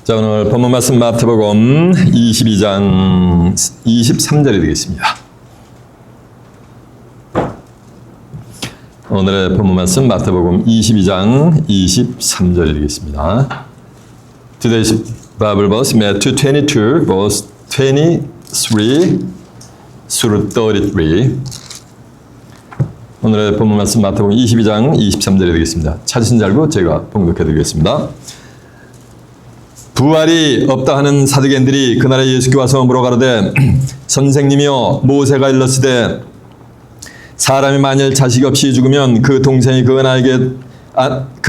자, 오늘 본문 말씀 마태복음 22장 23절이 되겠습니다. 오늘의 본문 말씀 마태복음 22장 23절이 되겠습니다. Today's Bible verse, Matthew 22, verse 23 through 33. 오늘의 본문 말씀 마태복음 22장 23절이 되겠습니다. 찾으신 줄 알고 제가 봉독해 드리겠습니다. 부활이 없다 하는 사두개인들이 그날에 예수께 와서 물어가로되 선생님이여 모세가 일렀으되 사람이 만일 자식 없이 죽으면 그 동생이 그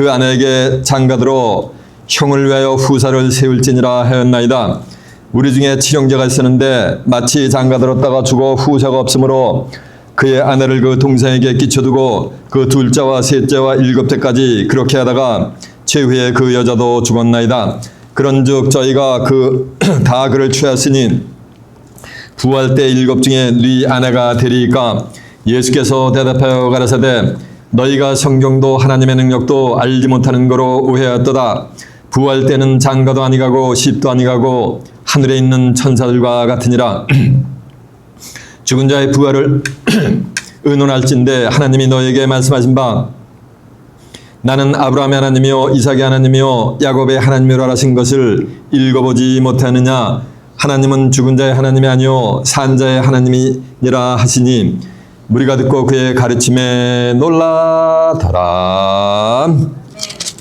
아내에게 장가들어 형을 위하여 후사를 세울지니라 하였나이다. 우리 중에 칠형제가 있었는데 마치 장가들었다가 죽어 후사가 없으므로 그의 아내를 그 동생에게 끼쳐두고 그 둘째와 셋째와 일곱째까지 그렇게 하다가 최후에 그 여자도 죽었나이다. 그런즉 저희가 다 그를 취하였으니 부활 때 일곱 중에 네 아내가 되리이까. 예수께서 대답하여 가라사대 너희가 성경도 하나님의 능력도 알지 못하는 거로 오해하였도다. 부활 때는 장가도 아니가고 십도 아니가고 하늘에 있는 천사들과 같으니라. 죽은 자의 부활을 의논할진대 하나님이 너에게 말씀하신 바 나는 아브라함의 하나님이요 이삭의 하나님이요 야곱의 하나님이라 하신 것을 읽어보지 못하느냐. 하나님은 죽은 자의 하나님이 아니요 산 자의 하나님이니라 하시니 우리가 듣고 그의 가르침에 놀라더라.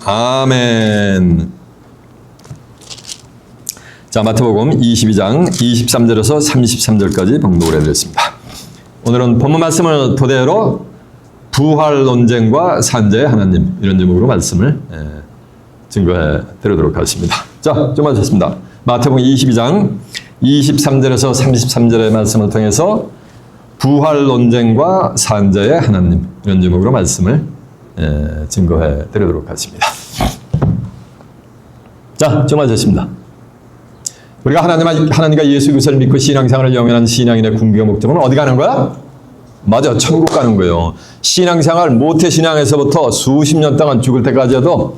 아멘. 자, 마태복음 22장 23절에서 33절까지 봉독을 해드렸습니다. 오늘은 본문 말씀을 토대로 부활 논쟁과 산자의 하나님 이런 제목으로 말씀을 증거해 드리도록 하겠습니다. 자, 좀 하셨습니다. 마태복음 22장 23절에서 33절의 말씀을 통해서 부활 논쟁과 산자의 하나님 이런 제목으로 말씀을 증거해 드리도록 하겠습니다. 자, 좀 하셨습니다. 우리가 하나님과 예수 그리스도를 믿고 신앙생활을 영위하는 신앙인의 궁극의 목적은 어디 가는 거야? 맞아, 천국 가는 거예요. 신앙생활 모태신앙에서부터 수십 년 동안 죽을 때까지 해도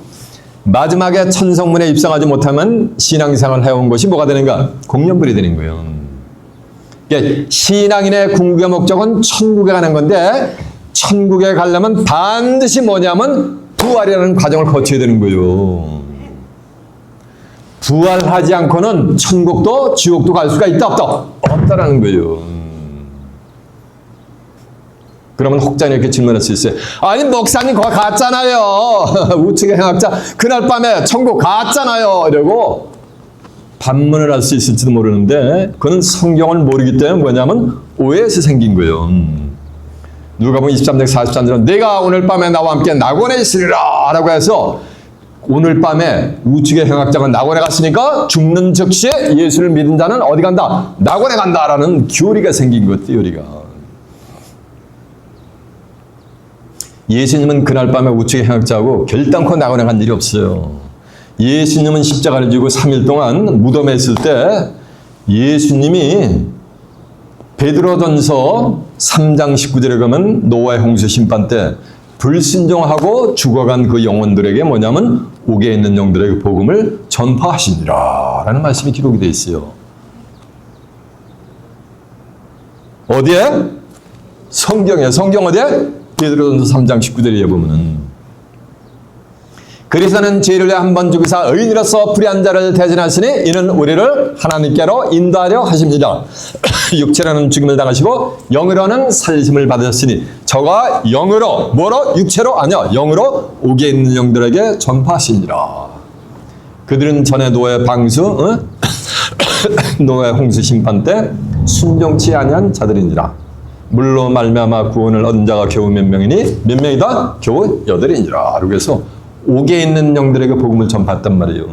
마지막에 천성문에 입성하지 못하면 신앙생활을 해온 것이 뭐가 되는가? 공연불이 되는 거예요. 그러니까 신앙인의 궁극의 목적은 천국에 가는 건데 천국에 가려면 반드시 뭐냐면 부활이라는 과정을 거쳐야 되는 거예요. 부활하지 않고는 천국도 지옥도 갈 수가 있다 없다? 없다라는 거예요. 그러면 혹자는 이렇게 질문할 수 있어요. 아니 목사님 거기 갔잖아요. 우측의 행악자 그날 밤에 천국 갔잖아요. 이러고 반문을 할 수 있을지도 모르는데 그는 성경을 모르기 때문에 뭐냐면 오해에서 생긴 거예요. 누가복음 23장 43절은 내가 오늘 밤에 나와 함께 낙원에 있으리라 라고 해서 오늘 밤에 우측의 행악자가 낙원에 갔으니까 죽는 즉시에 예수를 믿은 자는 어디 간다? 낙원에 간다라는 교리가 생긴 것, 교리가. 예수님은 그날 밤에 우측의 행악자하고 결단코 낙원에 간 일이 없어요. 예수님은 십자가를 지고 3일 동안 무덤에 있을 때 예수님이 베드로전서 3장 19절에 가면 노아의 홍수 심판 때 불순종하고 죽어간 그 영혼들에게 뭐냐면 옥에 있는 영들에게 복음을 전파하시니라 라는 말씀이 기록이 되어 있어요. 어디에? 성경에. 성경 어디에? 베드로전서 3장 19절에 보면은 그리스도는 죄를 위해 한 번 죽으사 의인으로서 불의한 자를 대신하시니 이는 우리를 하나님께로 인도하려 하십니다. 육체로는 죽임을 당하시고 영으로는 살리심을 받으셨으니 저가 영으로 뭐로? 육체로? 아니요. 영으로 옥에 있는 영들에게 전파하시니라. 그들은 전에 노아의 방수 노아의 홍수 심판 때 순종치 아니한 자들이니라. 물로 말미암아 구원을 얻은 자가 겨우 몇 명이니? 몇 명이다? 겨우 8이니라. 그래서 옥에 있는 영들에게 복음을 전파했단 말이에요.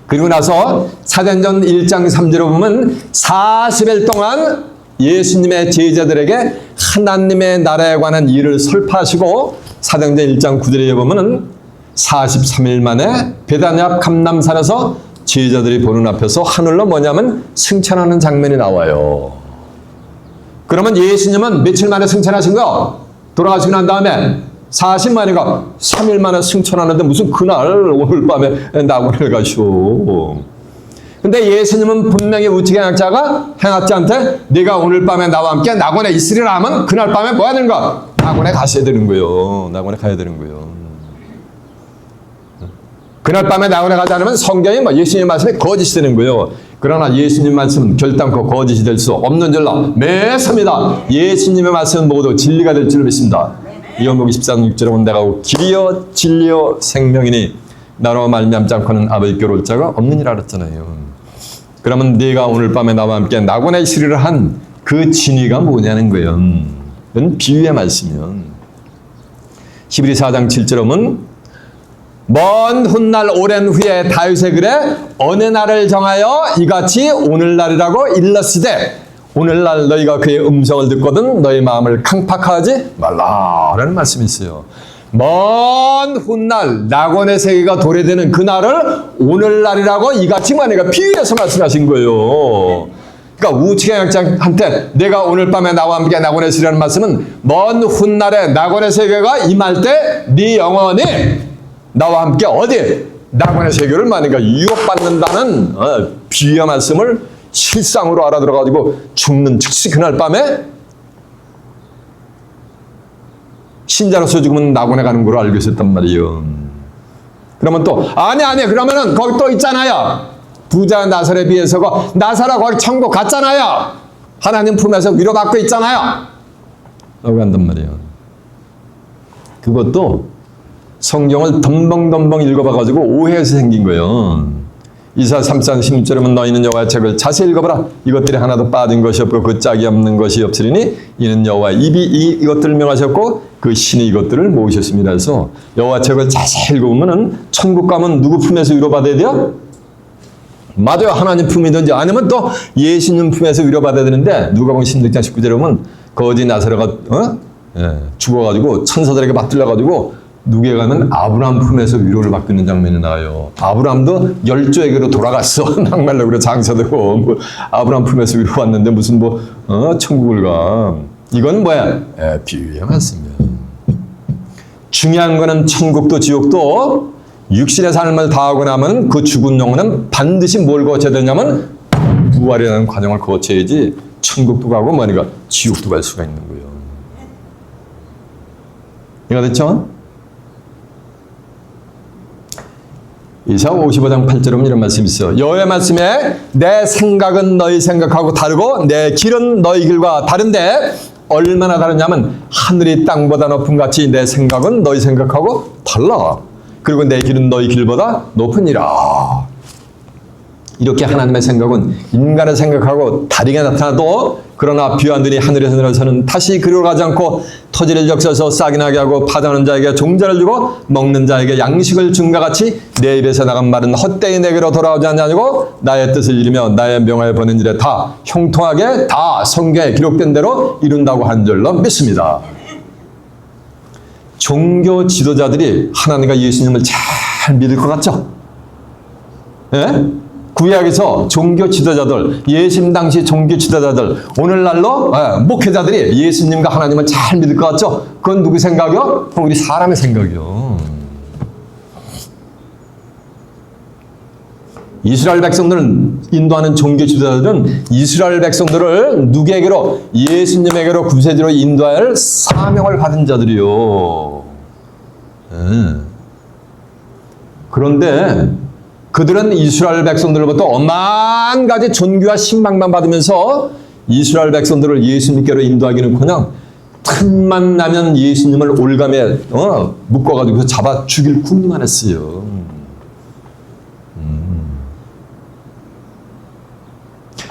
그리고 나서 사도행전 1장 3절에 보면 40일 동안 예수님의 제자들에게 하나님의 나라에 관한 일을 설파하시고 사도행전 1장 9절에 보면 43일 만에 베다냐 앞 감람산에서 제자들이 보는 앞에서 하늘로 뭐냐면 승천하는 장면이 나와요. 그러면 예수님은 며칠 만에 승천하신 거? 돌아가시고 난 다음에 40만이가 3일 만에 승천하는데 무슨 그날 오늘 밤에 낙원을 가시오. 근데 예수님은 분명히 우측의 약자가 행악자한테 네가 오늘 밤에 나와 함께 낙원에 있으리라 하면 그날 밤에 뭐 해야 되는가? 낙원에 가셔야 되는 거예요. 낙원에 가야 되는 거예요. 그날 밤에 낙원에 가지 않으면 성경이 뭐 예수님 말씀이 거짓이 되는 거예요. 그러나 예수님 말씀은 결단코 거짓이 될 수 없는 줄로 매섭니다. 예수님의 말씀은 모두 진리가 될 줄 믿습니다. 요한복음 14장 6절에 본 내가 길이요 진리요 생명이니 나로 말미암지 않고는 아버지께로 올 자가 없느니라 그랬잖아요. 그러면 네가 오늘 밤에 나와 함께 낙원에 있으리라 한 그 진리가 뭐냐는 거예요. 이건 비유의 말씀이요. 히브리 4장 7절에 보면 먼 훗날 오랜 후에 다윗의 글에 어느 날을 정하여 이같이 오늘날이라고 일렀으되 오늘날 너희가 그의 음성을 듣거든 너희 마음을 강팍하지 말라라는 말씀이 있어요. 먼 훗날 낙원의 세계가 도래되는 그날을 오늘날이라고 이같이 만약에 비유해서 말씀하신 거예요. 그러니까 우측의 약자한테 내가 오늘 밤에 나와 함께 낙원에 있으리라는 말씀은 먼 훗날에 낙원의 세계가 임할 때 네 영혼이 나와 함께 어디? 낙원의 세계를 만약에 유혹받는다는 비유의 말씀을 실상으로 알아들어가지고 죽는 즉시 그날 밤에 신자로서 죽으면 낙원에 가는 걸 알고 있었단 말이에요. 그러면 또 아니 그러면은 거기 또 있잖아요. 부자 나사렛에 비해서가 나사렛 거기 천국 갔잖아요. 하나님 품에서 위로받고 있잖아요. 라고 한단 말이에요. 그것도 성경을 덤벙덤벙 읽어봐가지고 오해해서 생긴 거예요. 이사야 3장 16절에 너희는 여호와의 책을 자세히 읽어봐라. 이것들이 하나도 빠진 것이 없고 그 짝이 없는 것이 없으리니 이는 여호와 입이 이것들을 명하셨고 그 신이 이것들을 모으셨습니다. 해서 여호와 책을 자세히 읽어보면은 천국 가면 누구 품에서 위로받아야 돼요? 맞아요. 하나님 품이든지 아니면 또 예수님 품에서 위로받아야 되는데 누가복음 16장 19절에 보면 거지 나사렛가 죽어가지고 천사들에게 맞들려가지고 누구에 가면 아브라함 품에서 위로를 받고 있는 장면이 나와요. 아브라함도 열조에게로 돌아갔어. 낙말력으로 장사되고 뭐 아브라함 품에서 위로받는데 무슨 천국을 가. 이건 뭐야? 비유의 말씀이야. 중요한 거는 천국도 지옥도 육신의 삶을 다하고 나면 그 죽은 영혼은 반드시 뭘 거쳐야 되냐면 부활이라는 과정을 거쳐야지 천국도 가고 뭐니까 지옥도 갈 수가 있는 거예요. 이해가 됐죠? 이사야 55장 8절에 보면 이런 말씀이 있어요. 여호와의 말씀에 내 생각은 너희 생각하고 다르고 내 길은 너희 길과 다른데 얼마나 다르냐면 하늘이 땅보다 높은 같이 내 생각은 너희 생각하고 달라. 그리고 내 길은 너희 길보다 높으니라. 이렇게 하나님의 생각은 인간의 생각하고 다르게 나타나도 그러나 비완들이 하늘에서 내려서는 다시 그리로 가지 않고 토지를 적셔서 싹이 나게 하고 파자는 자에게 종자를 주고 먹는 자에게 양식을 준 것 같이 내 입에서 나간 말은 헛되이 내게로 돌아오지 않냐고 나의 뜻을 이루며 나의 명하여 보낸 일에 다 형통하게 다 성경에 기록된 대로 이룬다고 한 줄로 믿습니다. 종교 지도자들이 하나님과 예수님을 잘 믿을 것 같죠? 예? 구약에서 종교 지도자들, 예수님 당시 종교 지도자들, 오늘날로 목회자들이 예수님과 하나님을 잘 믿을 것 같죠? 그건 누구 생각이요? 우리 사람의 생각이요. 이스라엘 백성들은, 인도하는 종교 지도자들은 이스라엘 백성들을 누구에게로? 예수님에게로 구세주로 인도할 사명을 받은 자들이요. 그런데 그들은 이스라엘 백성들로부터 엄한 가지 존귀와 신망만 받으면서 이스라엘 백성들을 예수님께로 인도하기는커녕 틈만 나면 예수님을 올감에 묶어가지고 잡아 죽일 궁리만 했어요.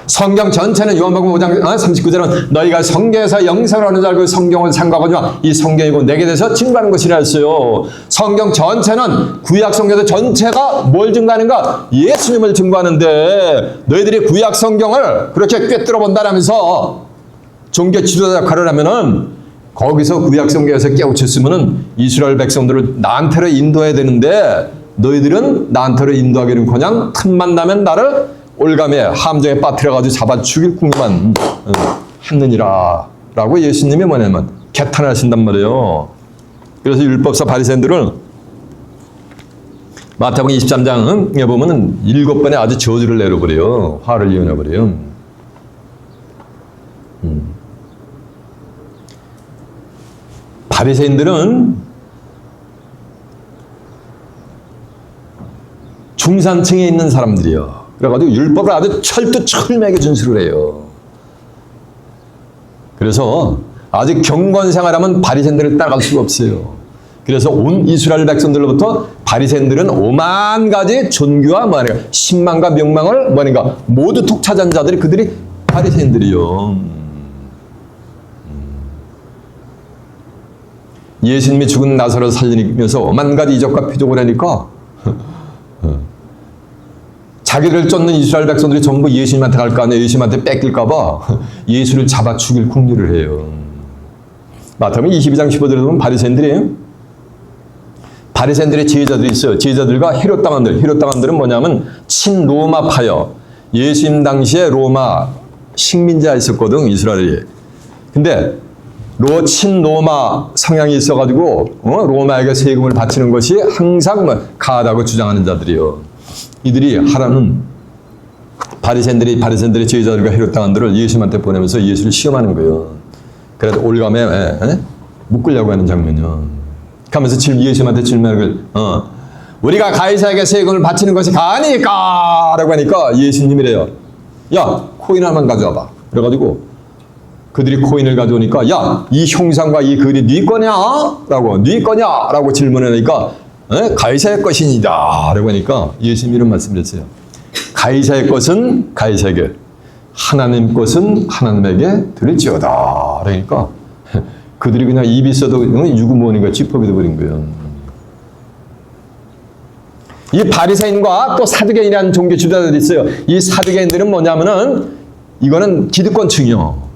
성경 전체는 요한복음 5장 39절은 너희가 성경에서 영생을 하는 줄 알고 성경을 상고하지 마. 이 성경이고 내게 대해서 증거하는 것이라 했어요. 성경 전체는 구약 성경 전체가 뭘 증거하는가? 예수님을 증거하는데 너희들이 구약 성경을 그렇게 꿰뚫어 본다라면서 종교 지도자 역할을 하면은 거기서 구약 성경에서 깨우쳤으면은 이스라엘 백성들을 나한테로 인도해야 되는데 너희들은 나한테로 인도하기는커녕 틈만 나면 나를 올감에 함정에 빠뜨려가지고 잡아 죽일 궁리만 했느니라 라고 예수님이 뭐냐면 개탄하신단 말이에요. 그래서 율법사 바리새인들은 마태복음 23장에 보면은 7번에 아주 저주를 내려버려요. 화를 이어내버려요. 바리새인들은 중산층에 있는 사람들이요. 그래가지고 율법을 아주 철두철미하게 준수를 해요. 그래서 아주 경건 생활하면 바리새인들을 따라갈 수가 없어요. 그래서 온 이스라엘 백성들로부터 바리새인들은 5만 가지 존귀와 뭐하니까 신망과 명망을 뭐하니까 모두 독차지한 자들이 그들이 바리새인들이요. 예수님이 죽은 나사로를 살리면서 5만 가지 이적과 표적을 하니까 자기를 쫓는 이스라엘 백성들이 전부 예수님한테 갈 거 아니에요. 예수님한테 뺏길까 봐 예수를 잡아 죽일 궁리를 해요. 마태복음 22장 15절에 보면 바리새인들의 제자들이 있어요. 제자들과 헤롯 당원들은 뭐냐면 친로마파요. 예수님 당시에 로마 식민지가 있었거든, 이스라엘이. 근데 친로마 성향이 있어가지고 로마에게 세금을 바치는 것이 항상 가하다고 주장하는 자들이요. 이들이 하라는 바리새인들의 제자들과 헤롯 당원들을 예수님한테 보내면서 예수를 시험하는 거예요. 그래서 올감에 묶으려고 하는 장면이요. 하면서 예수님한테 질문을 우리가 가이사에게 세금을 바치는 것이 가하니까 라고 하니까 예수님이래요. 야, 코인 하나만 가져와봐. 그래가지고 그들이 코인을 가져오니까 야, 이 형상과 이 글이 네 거냐? 네 거냐? 라고 질문하니까 가이사의 것이니다. 라고 하니까 예수님이 이런 말씀을 했어요. 가이사의 것은 가이사에게, 하나님 것은 하나님에게 드릴지어다. 그러니까 그들이 그냥 입이 있어도 유구무원인가 쥐퍼이 돼버린 거예요. 이 바리새인과 또 사두개인이라는 종교 지도자들이 있어요. 이 사두개인들은 뭐냐면은 이거는 기득권층이요.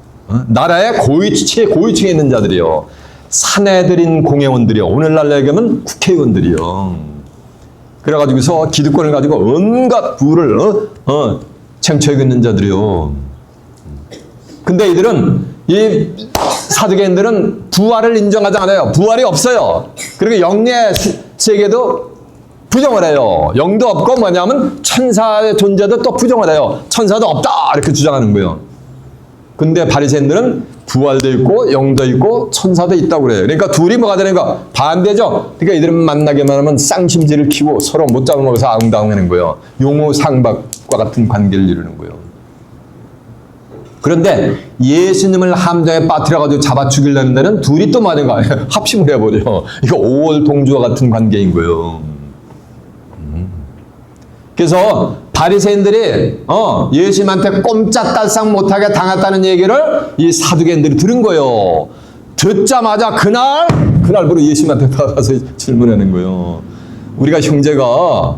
나라의 고위층에 있는 자들이요. 사내들인 공회원들이요. 오늘날 얘기하면 국회의원들이요. 그래가지고서 기득권을 가지고 온갖 부를 쟁취하고 있는 자들이요. 근데 이들은 이 사두개인들은 부활을 인정하지 않아요. 부활이 없어요. 그리고 영의 세계도 부정을 해요. 영도 없고 뭐냐면 천사의 존재도 또 부정을 해요. 천사도 없다 이렇게 주장하는 거예요. 근데 바리새인들은 부활도 있고 영도 있고 천사도 있다고 그래요. 그러니까 둘이 뭐가 되는가? 반대죠. 그러니까 이들은 만나기만 하면 쌍심지를 키고 서로 못 잡아먹어서 아웅다웅하는 거예요. 용호상박과 같은 관계를 이루는 거예요. 그런데 예수님을 함정에 빠뜨려가지고 잡아 죽이려는 데는 둘이 또 뭐하는가? 합심을 해버려. 이거 오월 동주와 같은 관계인 거예요. 그래서 바리새인들이 예수님한테 꼼짝달싹 못하게 당했다는 얘기를 이 사두개인들이 들은 거예요. 듣자마자 그날부로 예수님한테 가서 질문하는 거예요. 우리가 형제가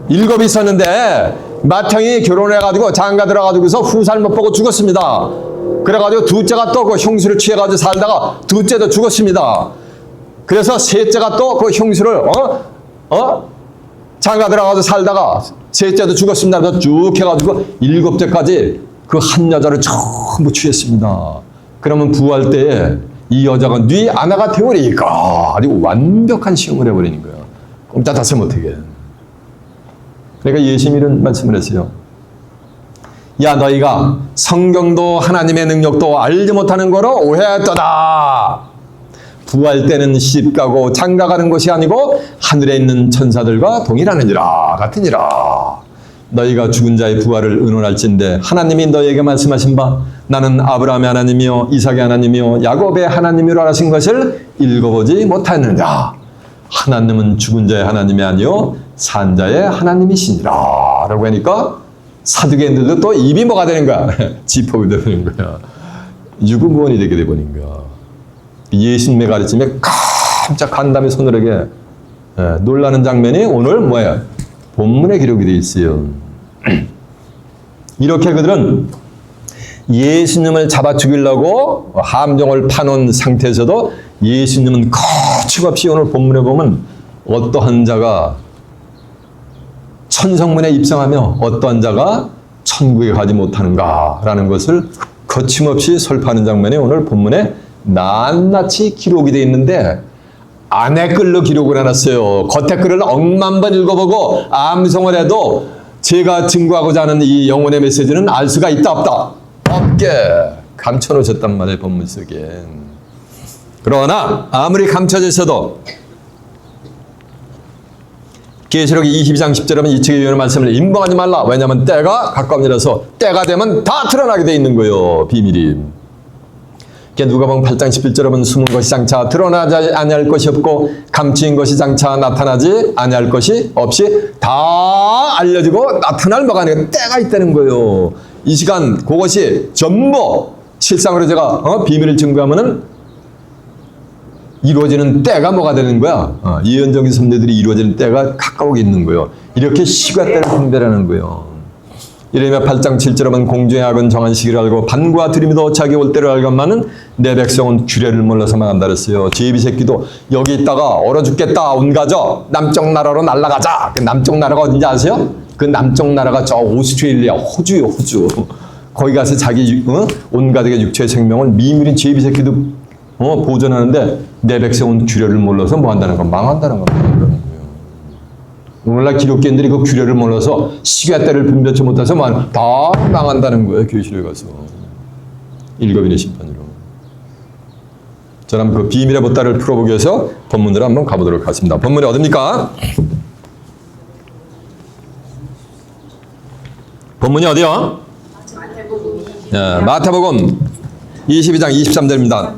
7 있었는데 맏형이 결혼해가지고 장가 들어가지고서 후살 못 보고 죽었습니다. 그래가지고 둘째가 또 그 형수를 취해가지고 살다가 둘째도 죽었습니다. 그래서 셋째가 또 그 형수를 장가 들어가서 살다가 셋째도 죽었습니다. 그래서 쭉 해가지고 7째까지 그 한 여자를 전부 취했습니다. 그러면 부활 때에 이 여자가 네 아내가 되오리까 아주 완벽한 시험을 해버리는 거예요. 꼼짝달싹 못하게. 그러니까 예수님이 이런 말씀을 했어요. 야, 너희가 성경도 하나님의 능력도 알지 못하는 거로 오해했도다. 부활 때는 시집가고 장가가는 것이 아니고 하늘에 있는 천사들과 동일하느니라 같으니라. 너희가 죽은 자의 부활을 의논할진대 하나님이 너희에게 말씀하신 바 나는 아브라함의 하나님이요 이삭의 하나님이요 야곱의 하나님이라 하신 것을 읽어보지 못하였느냐. 하나님은 죽은 자의 하나님이 아니요 산 자의 하나님이시니라 라고 하니까 사두개인들도 또 입이 뭐가 되는 거야? 지퍼가 되는 거야. 유구무원이 되게 돼버린 거야. 예수님의 가르침에 깜짝 간담이 서늘하게 놀라는 장면이 오늘 뭐예요? 본문에 기록이 되어 있어요. 이렇게 그들은 예수님을 잡아 죽이려고 함정을 파놓은 상태에서도 예수님은 거침없이 오늘 본문에 보면 어떠한 자가 천성문에 입성하며 어떠한 자가 천국에 가지 못하는가라는 것을 거침없이 설파하는 장면이 오늘 본문에 낱낱이 기록이 되어 있는데 안에 글로 기록을 해놨어요. 겉에 글을 억만 번 읽어보고 암송을 해도 제가 증거하고자 하는 이 영혼의 메시지는 알 수가 있다 없다? 없게 감춰놓으셨단 말이에요. 본문 속에. 그러나 아무리 감춰져 있어도 계시록 22장 10절에 이 측의 유언의 말씀을 임봉하지 말라. 왜냐하면 때가 가까움이라서 때가 되면 다 드러나게 돼 있는 거예요. 비밀이. 누가복음 8장 11절에 보면 숨은 것이 장차 드러나지 아니할 것이 없고 감추인 것이 장차 나타나지 아니할 것이 없이 다 알려지고 나타날 뭐가 아니라 때가 있다는 거예요. 이 시간 그것이 전부 실상으로 제가 비밀을 증거하면은 이루어지는 때가 뭐가 되는 거야? 예언적인 선례들이 이루어지는 때가 가까우게 있는 거예요. 이렇게 시가 때를 분별하는 거예요. 이러면 8장 7절에 보면 공중의 악은 정한 시기를 알고 반과 들이미도 자기 올 때를 알건만은 내 백성은 규례를 몰라서 망한다 그랬어요. 제비 새끼도 여기 있다가 얼어 죽겠다 온가져 남쪽 나라로 날아가자. 그 남쪽 나라가 어딘지 아세요? 그 남쪽 나라가 저 오스트레일리아 호주요. 호주. 거기 가서 자기 온 가족의 육체의 생명을 미물인 제비 새끼도 보존하는데 내 백성은 규례를 몰라서 뭐 한다는 건 망한다는 겁니다. 오늘날 기독교인들이 그 규례를 몰라서 시간 때를 분별치 못해서 다 망한다는 거예요. 교실에 가서 일곱인의 심판으로. 저는 그 비밀의 보따를 풀어보기 위해서 본문으로 한번 가보도록 하겠습니다. 본문이 어딥니까? 본문이 어디요? 마태복음 22장 23절입니다.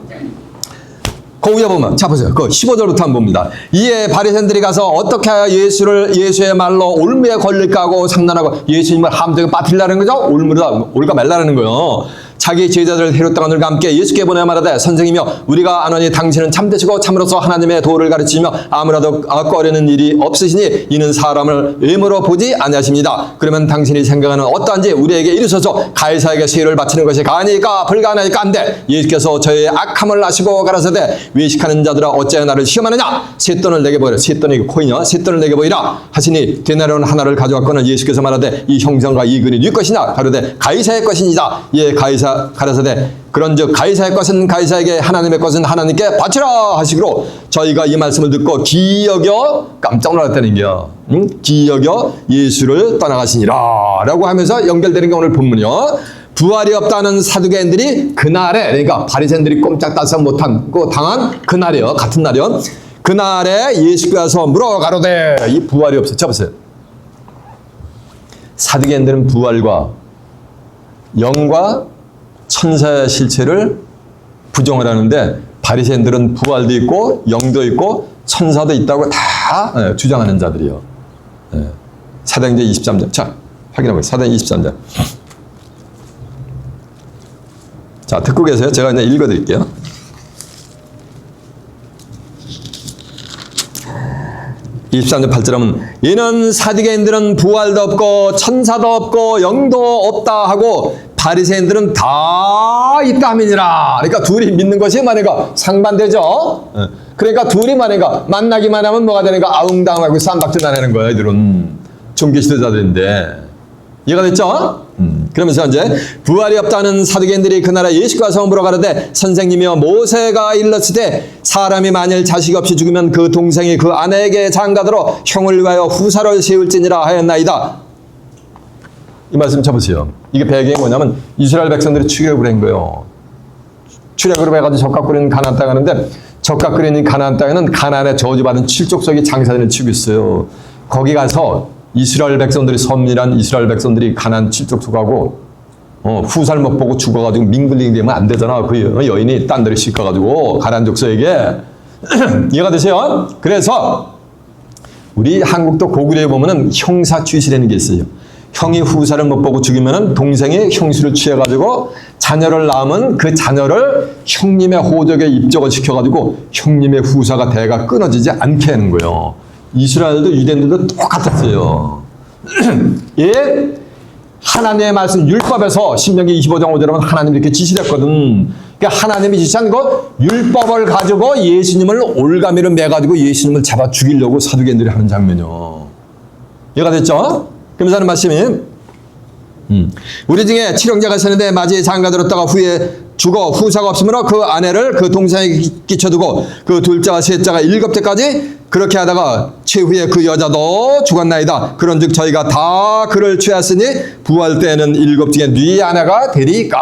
그 위에 보면 자 보세요. 그 15절부터 한번 봅니다. 이에 바리새인들이 가서 어떻게 하여 예수의 말로 올무에 걸릴까 하고 상난하고 예수님을 함정에 빠뜨리려는 거죠. 올까 말라는 거예요. 자기 제자들 헤롯 당원들과 함께 예수께 보내어 말하되 선생이며 우리가 아노니 당신은 참되시고 참으로서 하나님의 도를 가르치시며 아무라도 꺼리는 일이 없으시니 이는 사람을 의무로 보지 아니하십니다. 그러면 당신이 생각하는 어떠한지 우리에게 이르소서. 가이사에게 세율을 바치는 것이 가하니까 불가하니까 안돼. 예수께서 저의 악함을 아시고 가라사대 외식하는 자들아 어찌하여 나를 시험하느냐. 쇳돈을 내게 보이라. 쇳돈이 코이냐. 쇳돈을 내게 보이라 하시니 데나리온 하나를 가져왔거늘 예수께서 말하되 이 형상과 이 글이 네 것이냐. 가로되 가이사의 것이니이다. 예 가이사 가라사대 그런즉 가이사의 것은 가이사에게 하나님의 것은 하나님께 바치라 하시기로 저희가 이 말씀을 듣고 기여겨 깜짝 놀랐다는 게요. 기여겨 예수를 떠나가시니라 라고 하면서 연결되는 게 오늘 본문이요. 부활이 없다는 사두개인들이 그날에 그러니까 바리새인들이 꼼짝달싹 못한 그 당한 그날이요. 같은 날이요. 그날에 예수께 와서 물어 가로되 이 부활이 없어. 쳐보세요. 사두개인들은 부활과 영과 천사의 실체를 부정을 하는데 바리새인들은 부활도 있고 영도 있고 천사도 있다고 다 주장하는 자들이요. 사도행전 23장. 자, 확인해보세요. 사도행전 23장. 자, 듣고 계세요? 제가 이제 읽어드릴게요. (23절 8절) 하면 이는 사두개인들은 부활도 없고 천사도 없고 영도 없다 하고 바리새인들은 다 있다 함이니라. 그러니까 둘이 믿는 것이 만약에 상반되죠. 그러니까 둘이 만약에 만나기만 하면 뭐가 되는가? 아웅다웅하고 쌈박질 나내는 거예요. 이들은 종교 지도자들인데 이해가 됐죠? 그러면서 이제 부활이 없다는 사두개인들이 그날에 예수께 와서 물어 가로되 선생님이여 모세가 일렀으되 사람이 만일 자식 없이 죽으면 그 동생이 그 아내에게 장가들어 형을 위하여 후사를 세울지니라 하였나이다. 이 말씀 쳐보세요. 이게 배경이 뭐냐면 이스라엘 백성들이 출애굽을 한 거예요. 출애굽을 해가지고 적각거리는 가나안 땅에 가는데 적각거리는 가나안 땅에는 가나안의 저주받은 칠족속이 장사들을 치고 있어요. 거기 가서 이스라엘 백성들이 섬일한 이스라엘 백성들이 가나안 칠족속하고 후사를 못 보고 죽어가지고 밍글링 되면 안 되잖아. 그 여인이 딴 데를 싣가가지고 가나안 족속에게 이해가 되세요? 그래서 우리 한국도 고구려에 보면은 형사 취시라는 게 있어요. 형이 후사를 못 보고 죽이면은 동생이 형수를 취해가지고 자녀를 낳으면 그 자녀를 형님의 호적에 입적을 시켜가지고 형님의 후사가 대가 끊어지지 않게 하는 거예요. 이스라엘도 유대인들도 똑같았어요. 예, 하나님의 말씀 율법에서 신명기 25장 5절에 보면 하나님이 이렇게 지시했거든. 그러니까 하나님이 지시한 것 율법을 가지고 예수님을 올가미를 매가지고 예수님을 잡아 죽이려고 사두개인들이 하는 장면이요. 이해가 됐죠? 그러면서 하는 말씀이 우리 중에 칠형제가 있었는데 맞이에 장가 들었다가 후에 죽어 후사가 없으므로 그 아내를 그 동생에게 끼쳐두고 그 둘째와 셋째가 7대까지 그렇게 하다가 최후에 그 여자도 죽었나이다. 그런즉 저희가 다 그를 취하였으니 부활 때에는 7 중에 네 아내가 되리까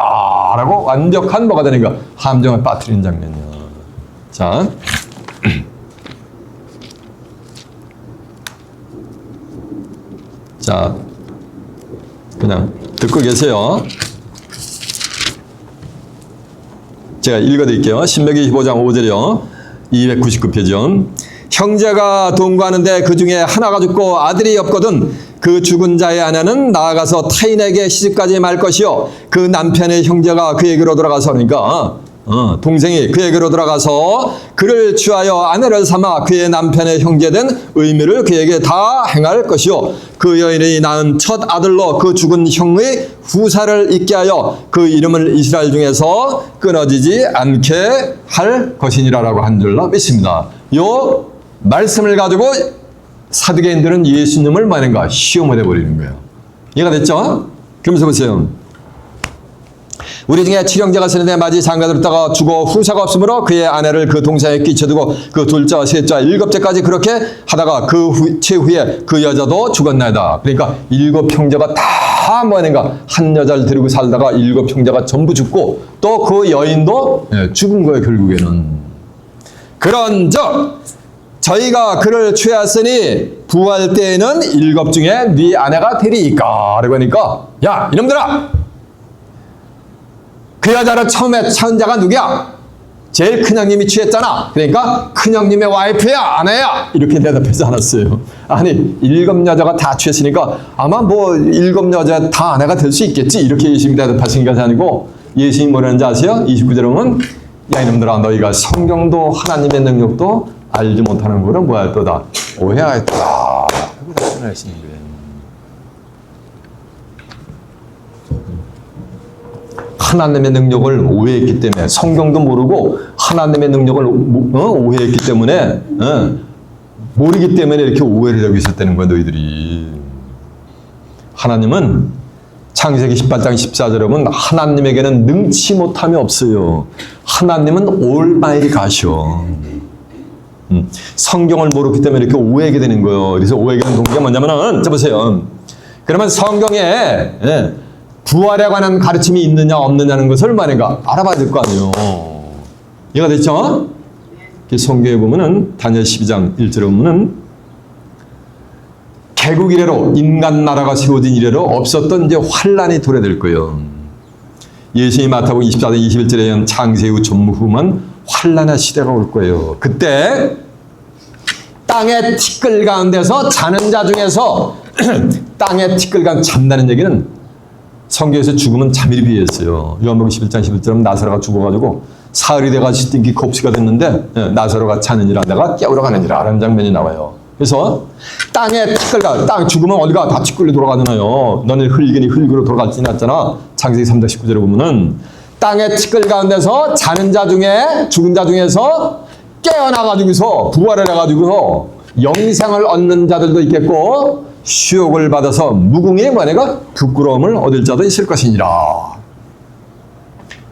라고 완벽한 뭐가 되는가 함정을 빠뜨리는 장면이야. 자, 자, 그냥 듣고 계세요. 제가 읽어드릴게요. 신명기 25장 5절이요. 299페이지요. 형제가 동거하는데 그 중에 하나가 죽고 아들이 없거든 그 죽은 자의 아내는 나아가서 타인에게 시집가지 말 것이요. 그 남편의 형제가 그에게로 돌아가서 그러니까 동생이 그에게로 돌아가서 그를 취하여 아내를 삼아 그의 남편의 형제된 의무를 그에게 다 행할 것이요. 그 여인이 낳은 첫 아들로 그 죽은 형의 후사를 있게 하여 그 이름을 이스라엘 중에서 끊어지지 않게 할 것이니라라고 한 줄로 믿습니다. 요 말씀을 가지고 사두개인들은 예수님을 뭐하는가 시험을 해버리는 거예요. 이해가 됐죠? 그러면서 보세요. 우리 중에 칠형제가 있었는데 마치 장가들었다가 죽어 후사가 없으므로 그의 아내를 그 동생에게 끼쳐두고 그 둘째와 셋째와 7대까지 그렇게 하다가 그 최후에 그 여자도 죽었나이다. 그러니까 7형제가 다 뭐하는가 한 여자를 데리고 살다가 7형제가 전부 죽고 또 그 여인도 죽은 거예요. 결국에는. 그런즉 저희가 그를 취하였으니 부활 때에는 7 중에 네 아내가 되리이까. 라고 하니까 야 이놈들아 그 여자를 처음에 찾은 자가 누구야? 제일 큰형님이 취했잖아. 그러니까 큰형님의 와이프야 아내야 이렇게 대답하지 않았어요. 아니 7 여자가 다 취했으니까 아마 뭐 7 여자 다 아내가 될 수 있겠지 이렇게 예수님이 대답하신 것이 아니고 예수님이 뭐라는지 아세요? 29절에 보면 야 이놈들아 너희가 성경도 하나님의 능력도 알지 못하는 거는 뭐하였도다 오해하였도다 하고 답변하시는 거예요. 하나님의 능력을 오해했기 때문에 성경도 모르고 하나님의 능력을 오해했기 때문에 모르기 때문에 이렇게 오해를 하고 있었다는 거야 너희들이. 하나님은 창세기 18장 14절에 보면 하나님에게는 능치 못함이 없어요. 하나님은 올마이리 가셔. 성경을 모르기 때문에 이렇게 오해하게 되는 거예요. 그래서 오해하게 되는 동기가 뭐냐면은 자 보세요. 그러면 성경에 부활에 관한 가르침이 있느냐 없느냐는 것을 말인가 알아봐야 될 거 아니에요. 이해가 됐죠? 성경에 보면은 다니엘 12장 1절에 보면은 개국 이래로 인간 나라가 세워진 이래로 없었던 이제 환란이 도래될 거예요. 예수님이 마태복음 24장 21절에 창세 후 전무후만 환란의 시대가 올 거예요. 그때 땅의 티끌 가운데서 자는 자 중에서 땅의 티끌 가운데 잔다는 얘기는 성경에서 죽으면 잠일 비유했어요. 요한복음 11장 11절은 나사로가 죽어가지고 사흘이 돼가지고 띵기 곱시가 됐는데 나사로가 자느니라 내가 깨우러 가느니라 라는 장면이 나와요. 그래서 땅에 티끌가 땅 죽으면 어디가 다 티끌로 돌아가잖아요. 너는 흙이니 흙으로 돌아갈지 났잖아. 창세기 3장 19절에 보면은 땅의 티끌 가운데서 자는 자 중에 죽은 자 중에서 깨어나가지고서 부활을 해가지고서 영생을 얻는 자들도 있겠고 수욕을 받아서 무궁의 만회가 부끄러움을 얻을 자도 있을 것이니라.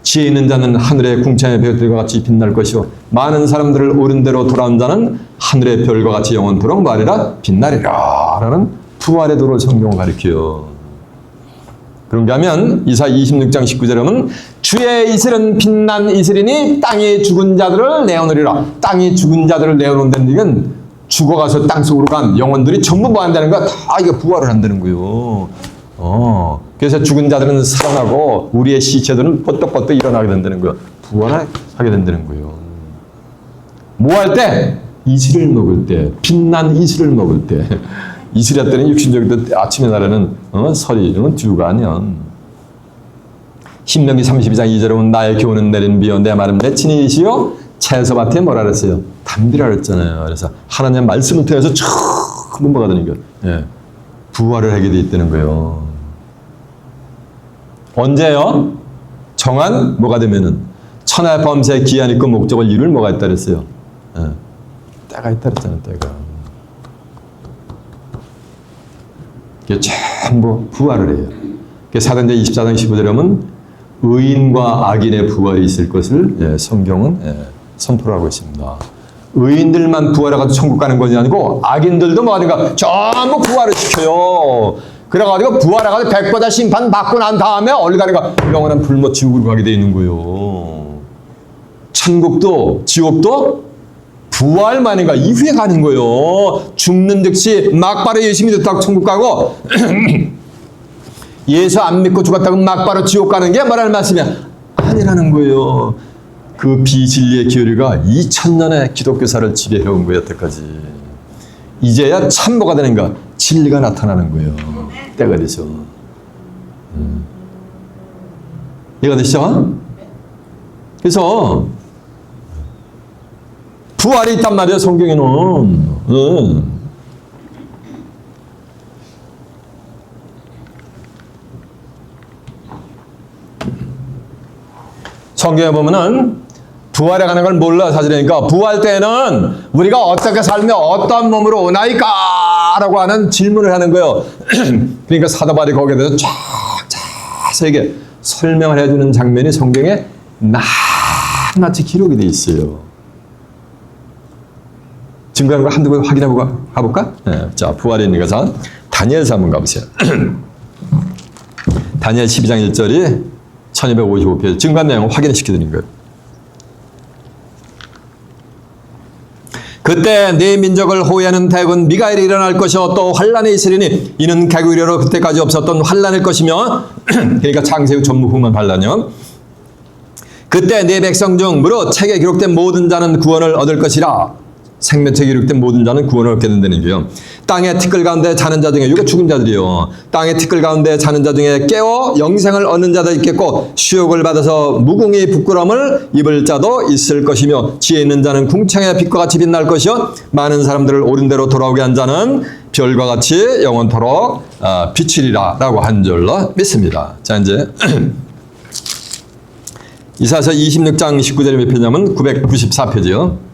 지혜 있는 자는 하늘의 궁창의 별들과 같이 빛날 것이요 많은 사람들을 옳은 대로 돌아온 자는 하늘의 별과 같이 영원토록 말이라 빛나리라 라는 부활의 도를 성경을 가리켜요. 그런가 하면 이사 26장 19절에 보면 주의 이슬은 빛난 이슬이니 땅이 죽은 자들을 내어놓으리라. 땅이 죽은 자들을 내어놓는다는 얘기는 죽어가서 땅속으로 간 영혼들이 전부 뭐 한다는 거야? 다 이게 부활을 한다는 거예요. 그래서 죽은 자들은 살아나고 우리의 시체들은 뻗떡뻗떡 일어나게 된다는 거예요. 부활을 하게 된다는 거예요. 뭐 할 때? 이슬을 먹을 때, 빛난 이슬을 먹을 때. 이슬할 때는 육신적일 때 아침에 나라는 설이 듀가 아니야. 신명기 32장 2절에 보면 나의 교훈은 내린 비요 내 말은 맺힌이시요 채소밭에 뭐라 그랬어요? 담비라 그랬잖아요. 그래서 하나님의 말씀을 통해서 처음 뭐가 되는 거예요? 부활을 하게 돼 있다는 거예요. 언제요? 정한 뭐가 되면은 천하의 범사의 기한 있고 목적을 이룰 뭐가 있다 그랬어요. 때가 있다 그랬잖아요. 때가. 이게 전부 부활을 해요. 사도행전 24장 15절에 보면 의인과 악인의 부활이 있을 것을 성경은 선포를 하고 있습니다. 의인들만 부활해가지고 천국 가는 것이 아니고 악인들도 뭐하니까 전부 부활을 시켜요. 그래가지고 부활해가지고 백보자 심판 받고 난 다음에 어디 가니까 영원한 불못 지옥으로 가게 돼 있는 거예요. 천국도 지옥도 부활만인가 이후에 가는 거예요. 죽는 즉시 막바로 예수 믿었다고 천국 가고 예수 안 믿고 죽었다고 막바로 지옥 가는 게 뭐라는 말씀이야? 아니라는 거예요. 그 비진리의 교리가 2000년의 기독교사를 지배해온 거예요. 여태까지. 이제야 참모가 되는가? 진리가 나타나는 거예요. 때가 되죠. 이해가 되시죠? 그래서 부활이 있단 말이에요. 성경에는. 성경에 보면은 부활에 관한 걸 몰라 사실이니까 부활 때는 우리가 어떻게 살며 어떤 몸으로 오나이까? 라고 하는 질문을 하는 거예요. 그러니까 사도 바울이 거기에 대해서 자세하게 설명을 해주는 장면이 성경에 낱낱이 기록이 되어 있어요. 증거하는 걸 한두 번 확인하고 가볼까? 네. 자, 부활이 있는 것은 다니엘서 한번 가보세요. 다니엘 12장 1절이 1255페이지 증거한 내용을 확인시켜드린 거예요. 그때 네 민족을 호위하는 대군 미가엘이 일어날 것이요 또 환란이 있으리니 이는 개국 이래로 그때까지 없었던 환란일 것이며 그러니까 창세후 전무후문 환란이요. 그때 네 백성 중 무릇 책에 기록된 모든 자는 구원을 얻을 것이라. 생명책에 기록된 모든 자는 구원을 얻게 된다는 거예요. 땅의 티끌 가운데 자는 자 중에 이거 죽은 자들이요. 땅의 티끌 가운데 자는 자 중에 깨어 영생을 얻는 자도 있겠고 수욕을 받아서 무궁히 부끄러움을 입을 자도 있을 것이며 지혜 있는 자는 궁창의 빛과 같이 빛날 것이요 많은 사람들을 옳은 대로 돌아오게 한 자는 별과 같이 영원토록 비치리라 라고 한 줄로 믿습니다. 자 이제 이사야서 26장 19절이 몇 페이지냐면 994페이지요.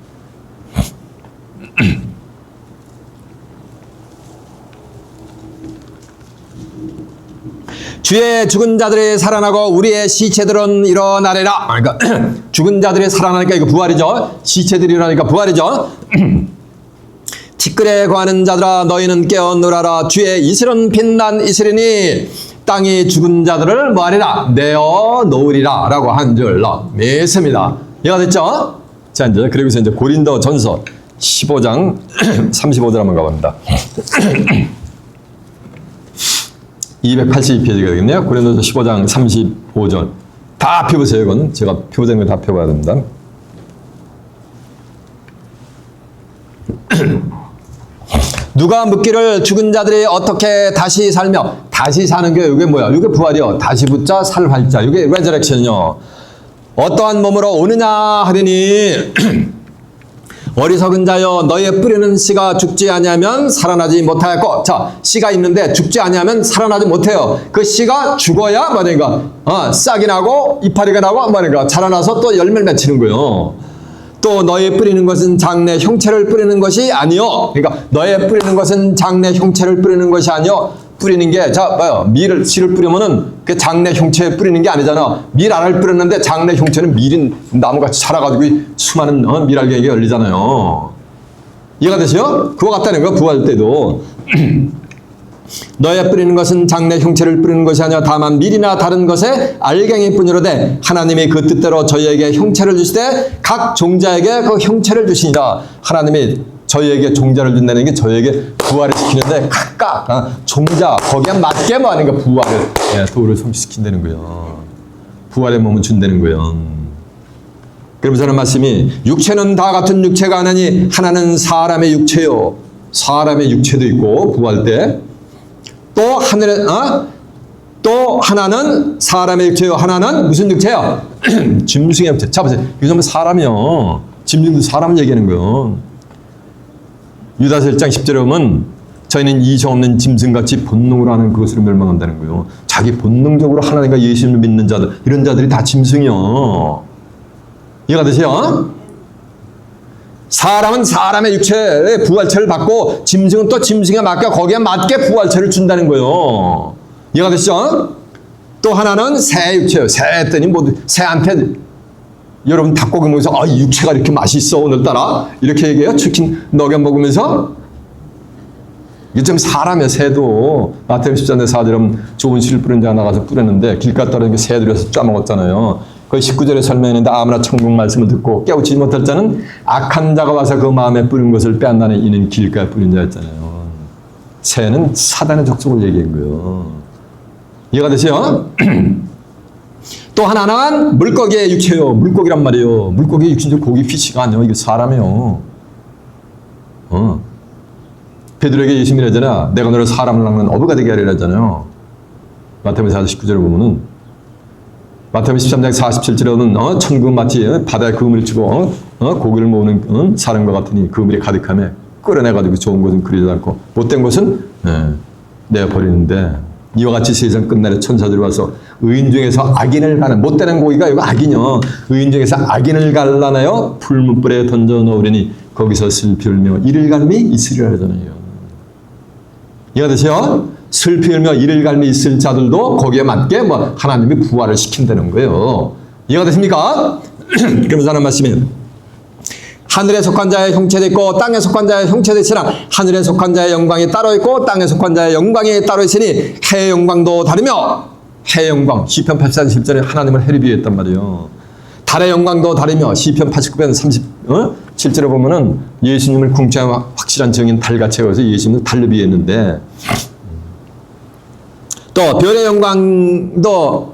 주의 죽은 자들이 살아나고 우리의 시체들은 일어나리라. 그러니까 죽은 자들이 살아나니까 이거 부활이죠. 시체들이 일어나니까 부활이죠. 티끌에 거하는 자들아 너희는 깨어 놀아라. 주의 이슬은 빛난 이슬이니 땅이 죽은 자들을 뭐하리라? 내어 놓으리라 라고 한 줄로 믿습니다. 이해가 됐죠? 자 이제 그리고서 이제 고린도 전서 15장 35절 한번 가봅니다. 282페이지가 되겠네요. 고린도서 15장 35절. 다 펴보세요. 이건 제가 펴보자는 걸 다 펴봐야 됩니다. 누가 묻기를 죽은 자들이 어떻게 다시 살며 다시 사는 게 이게 뭐야? 이게 부활이요. 다시 붙자 살활자. 이게 레저렉션이요. 어떠한 몸으로 오느냐 하더니 어리석은 자여 너의 뿌리는 씨가 죽지 아니하면 살아나지 못하였고 자 씨가 있는데 죽지 아니하면 살아나지 못해요. 그 씨가 죽어야 뭐니까 싹이 나고 이파리가 나고 뭐니까 자라나서 또 열매를 맺히는 거예요. 또 너의 뿌리는 것은 장래 형체를 뿌리는 것이 아니요. 그러니까 너의 뿌리는 것은 장래 형체를 뿌리는 것이 아니요. 뿌리는 게, 봐요. 씨를 뿌리면은 그 장래 형체에 뿌리는 게 아니잖아. 밀알을 뿌렸는데 장래 형체는 밀인 나무같이 자라가지고 수많은 밀알갱이가 열리잖아요. 이해가 되세요? 그거 같다는 거, 부활 때도. 너의 뿌리는 것은 장래 형체를 뿌리는 것이 아니라 다만 밀이나 다른 것에 알갱이 뿐이로되 하나님이 그 뜻대로 저희에게 형체를 주시되 각 종자에게 그 형체를 주시니라. 하나님이 저희에게 종자를 준다는 게 저희에게 부활을 시키는데 각각 종자 거기에 맞게 뭐 하는가 부활을 도를 성취시킨다는 거예요. 부활의 몸을 준다는 거예요. 그러면서 하는 말씀이 육체는 다 같은 육체가 아니니 하나는 사람의 육체요. 사람의 육체도 있고 부활 때 또 하늘에 또 하나는 사람의 육체요. 하나는 무슨 육체요? 짐승의 육체. 자 보세요. 이거 전부 사람이요. 짐승도 사람 얘기하는 거예요. 유다서 1장 10절에 보면 저희는 이성 없는 짐승같이 본능으로 하는 그것으로 멸망한다는 거예요. 자기 본능적으로 하나님과 예수님을 믿는 자들 이런 자들이 다 짐승이요. 이해가 되세요? 사람은 사람의 육체의 부활체를 받고 짐승은 또 짐승에 맞게 거기에 맞게 부활체를 준다는 거예요. 이해가 되시죠? 또 하나는 새 육체예요. 새 했더니 모두 새한테 여러분 닭고기 먹으면서 이 육체가 이렇게 맛있어 오늘따라 이렇게 얘기해요. 치킨 너겟 먹으면서. 이게 좀 사람의 새도 마태복음 13장 4절은 좋은 씨를 뿌린 자가 나가서 뿌렸는데 길가에 떨어진 새 들여서 짜먹었잖아요. 그 19절에 설명했는데 아무나 천국 말씀을 듣고 깨우치지 못할 자는 악한 자가 와서 그 마음에 뿌린 것을 빼앗나는 이는 길가에 뿌린 자였잖아요. 새는 사단의 족속을 얘기한 거예요. 이해가 되세요? 또 하나는 물고기의 육체요. 물고기란 말이에요. 물고기의 육체는 고기 피시가 아니에요. 이게 사람이에요. 베드로에게 예수님이 하잖아. 내가 너를 사람을 낚는 어부가 되게 하리라 하잖아요. 마태복음 4장 19절에 보면은 마태복음 13장 47절에는 천국 마치 바다에 그물을 치고 고기를 모으는 사람과 같으니 그물이 가득하며 끌어내가지고 좋은 것은 그리지 않고 못된 것은 내버리는데 이와 같이 세상 끝날에 천사들이 와서 의인 중에서 악인을 가는 못되는 고기가 이거 악이요. 의인 중에서 악인을 갈라내어 불문불에 던져 놓으려니 거기서 슬피 울며 이를 갈미 있으리라 하잖아요. 이해가 되세요? 슬피 울며 이를 갈미 있을 자들도 거기에 맞게 하나님이 부활을 시킨다는 거예요. 이해가 되십니까? 그러면서 하는 말씀이에요. 하늘에 속한 자의 형체도 있고 땅에 속한 자의 형체도 있으나 하늘에 속한 자의 영광이 따로 있고 땅에 속한 자의 영광이 따로 있으니 해의 영광도 다르며 해의 영광 시편 84편 10절에 하나님을 해를 비유했단 말이에요. 달의 영광도 다르며 시편 89편 37절에 보면은 예수님을 궁창 확실한 정인 달같이 해서 예수님을 달로 비유했는데 또 별의 영광도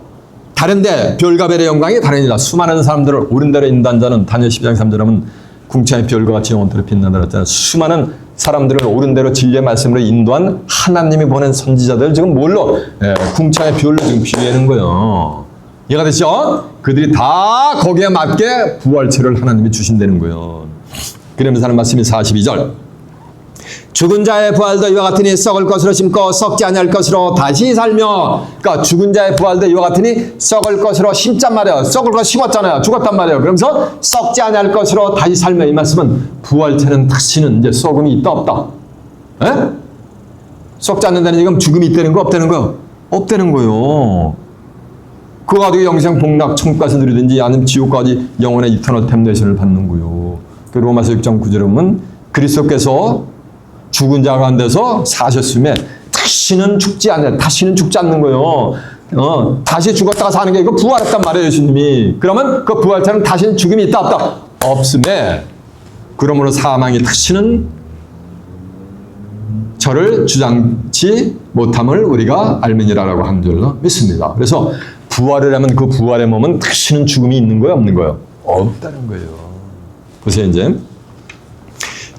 다른데 별과 별의 영광이 다르니라. 수많은 사람들을 옳은 대로 인도한 자는 다니엘 12장 3절에 하면 궁창의 별과 같이 영원토록 빛난다 그랬잖아요. 수많은 사람들을 옳은 대로 진리의 말씀으로 인도한 하나님이 보낸 선지자들 지금 뭘로? 궁창의 별로 지금 비유하는 거예요. 이해가 되시죠? 그들이 다 거기에 맞게 부활체를 하나님이 주신다는 거예요. 그러면서 하는 말씀이 42절. 죽은 자의 부활도 이와 같으니 썩을 것으로 심고 썩지 아니할 것으로 다시 살며. 그러니까 죽은 자의 부활도 이와 같으니 썩을 것으로 심잔 말이에요. 썩을 것 심었잖아요. 죽었단 말이에요. 그러면서 썩지 아니할 것으로 다시 살며. 이 말씀은 부활체는 다시는 이제 썩음이 있다 없다. 에? 썩지 않는다는 얘기는 죽음이 있다는 거 없다는 거요? 없다는 거요. 그거 가지고 영생 복락 천국까지 누리든지 아니면 지옥까지 영원의 이터널 템네이션을 받는 거요. 그 로마서 6장 9절에 보면 그리스도께서 죽은 자 가운데서 사셨음에 다시는 죽지 않는 거예요. 다시 죽었다가 사는 게 이거 부활했단 말이에요, 예수님이. 그러면 그 부활체는 다시는 죽음이 있다 없다? 없음에 그러므로 사망이 다시는 저를 주장치 못함을 우리가 알미니라라고 한 줄로 믿습니다. 그래서 부활을 하면 그 부활의 몸은 다시는 죽음이 있는 거예요, 없는 거예요? 없다는 거예요. 보세요, 이제.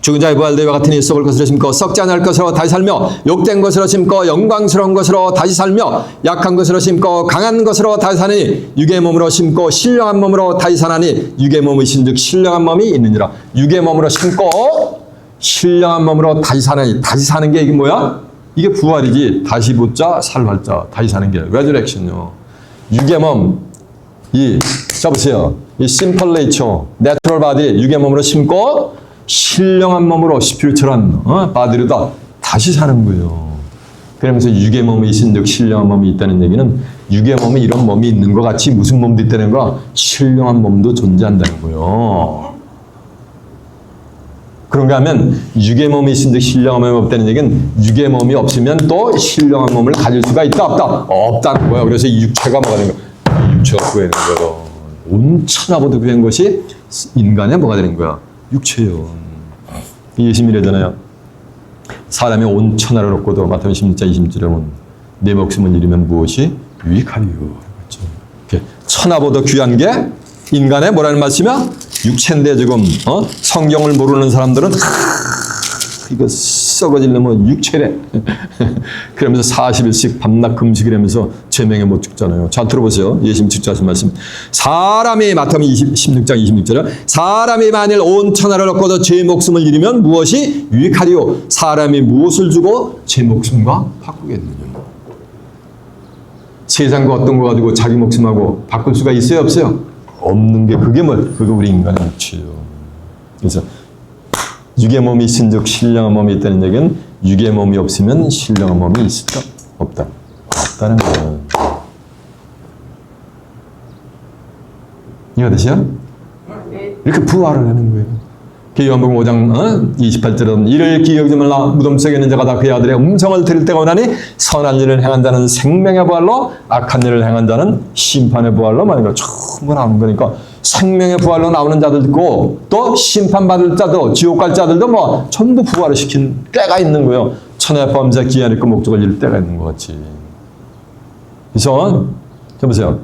죽은 자의 부활도 이와 같으니 썩을 것으로 심고 썩지 않을 것으로 다시 살며 욕된 것으로 심고 영광스러운 것으로 다시 살며 약한 것으로 심고 강한 것으로 다시 사니 육의 몸으로 심고 신령한 몸으로 다시 사나니 육의 몸이신즉 신령한 몸이 있느니라. 육의 몸으로 심고 신령한 몸으로 다시 사나니 다시 사는 게 이게 뭐야? 이게 부활이지. 다시 붙자 살활자 다시 사는 게 레저렉션이요. 육의 몸 써보세요. 이 심플 네이처 내추럴 바디 육의 몸으로 심고 신령한 몸으로 스피리추얼한 바디로다 다시 사는 거예요. 그러면서 육의 몸이 있은즉 신령한 몸이 있다는 얘기는 육의 몸에 이런 몸이 있는 것 같이 무슨 몸도 있다는 거야? 신령한 몸도 존재한다는 거예요. 그런가 하면 육의 몸이 있은즉 신령한 몸이 없다는 얘기는 육의 몸이 없으면 또 신령한 몸을 가질 수가 있다 없다? 없다는 거야. 그래서 이 육체가 뭐가 되는 거야? 이 육체가 구해낸 거예요. 온 천하보다 구한 것이 인간의 뭐가 되는 거야? 육체요. 예수님이래잖아요. 사람이 온 천하를 얻고도 마태복음 16장 20절에 보면 내 목숨을 잃으면 무엇이 유익하리요. 그렇죠. 천하보다 귀한 게 인간의 뭐라는 말씀이야? 육체인데 지금 성경을 모르는 사람들은 이거 썩어지려면 육체래. 그러면서 40일씩 밤낮 금식을 하면서 제명에 못 죽잖아요. 자, 들어보세요. 예수님 직접 하신 말씀. 사람이 마태복음 16장 26절에 사람이 만일 온 천하를 얻고도 제 목숨을 잃으면 무엇이 유익하리요? 사람이 무엇을 주고 제 목숨과 바꾸겠느냐? 세상과 어떤 거 가지고 자기 목숨하고 바꿀 수가 있어요, 없어요? 없는 게 그게 그게 우리 인간의 육체예요. 그래서 육의 몸이 있은즉 신령한 몸이 있다는 얘기는 육의 몸이 없으면 신령한 몸이 있을까? 없다. 없다는 거예요. 이해가 되시죠? 이렇게 부활을 하는 거예요. 요한복음 5장 28절은 이를 기억하지 말라 무덤 속에 있는 자가 다 그의 아들의 음성을 들을 때가 오나니 선한 일을 행한 자는 생명의 부활로 악한 일을 행한 자는 심판의 부활로 말이니까 전부 나오는 거니까 생명의 부활로 나오는 자들도 있고 또 심판받을 자도 지옥 갈 자들도 뭐 전부 부활을 시킨 때가 있는 거예요. 천의 범죄 기한이 있고 목적을 이룰 때가 있는 것 같이. 그래서 자 보세요.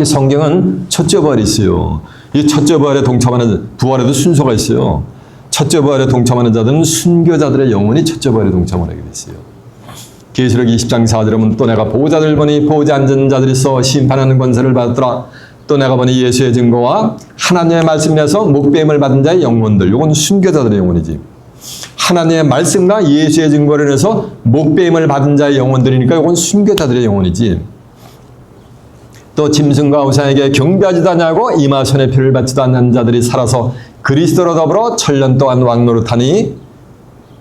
이 성경은 첫째 부활이 있어요. 이 첫째 부활에 동참하는 부활에도 순서가 있어요. 첫째 부활에 동참하는 자들은 순교자들의 영혼이 첫째 부활에 동참하게 돼 있어요. 계시록 20장 4절에 보면 또 내가 보호자들 보니 보호자 앉은 자들이 있어 심판하는 권세를 받았더라. 또 내가 보니 예수의 증거와 하나님의 말씀에서 목배임을 받은 자의 영혼들. 이건 순교자들의 영혼이지. 하나님의 말씀과 예수의 증거를 해서 목배임을 받은 자의 영혼들이니까 이건 순교자들의 영혼이지. 또 짐승과 우상에게 경배하지도 않냐고 이마 손에 피를 받지도 않는 자들이 살아서 그리스도로 더불어 천년 동안 왕노릇하니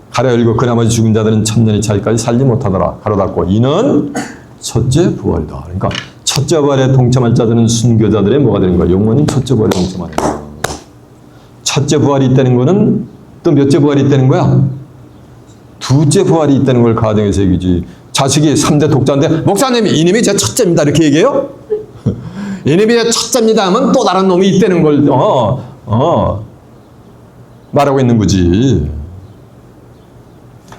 가려 열고 그 나머지 죽은 자들은 천년이 차이까지 살지 못하더라. 가로 닫고 이는 첫째 부활이다. 그러니까 첫째 부활에 동참할 자들은 순교자들의 뭐가 되는 거야? 영혼이 첫째 부활에 동참하는 거야. 첫째 부활이 있다는 거는 또 몇째 부활이 있다는 거야? 두째 부활이 있다는 걸 가정에서 얘기지. 자식이 3대 독자인데 목사님이 이님이 제 첫째입니다 이렇게 얘기해요? 이님이 제 첫째입니다 하면 또 다른 놈이 있다는 걸 말하고 있는 거지.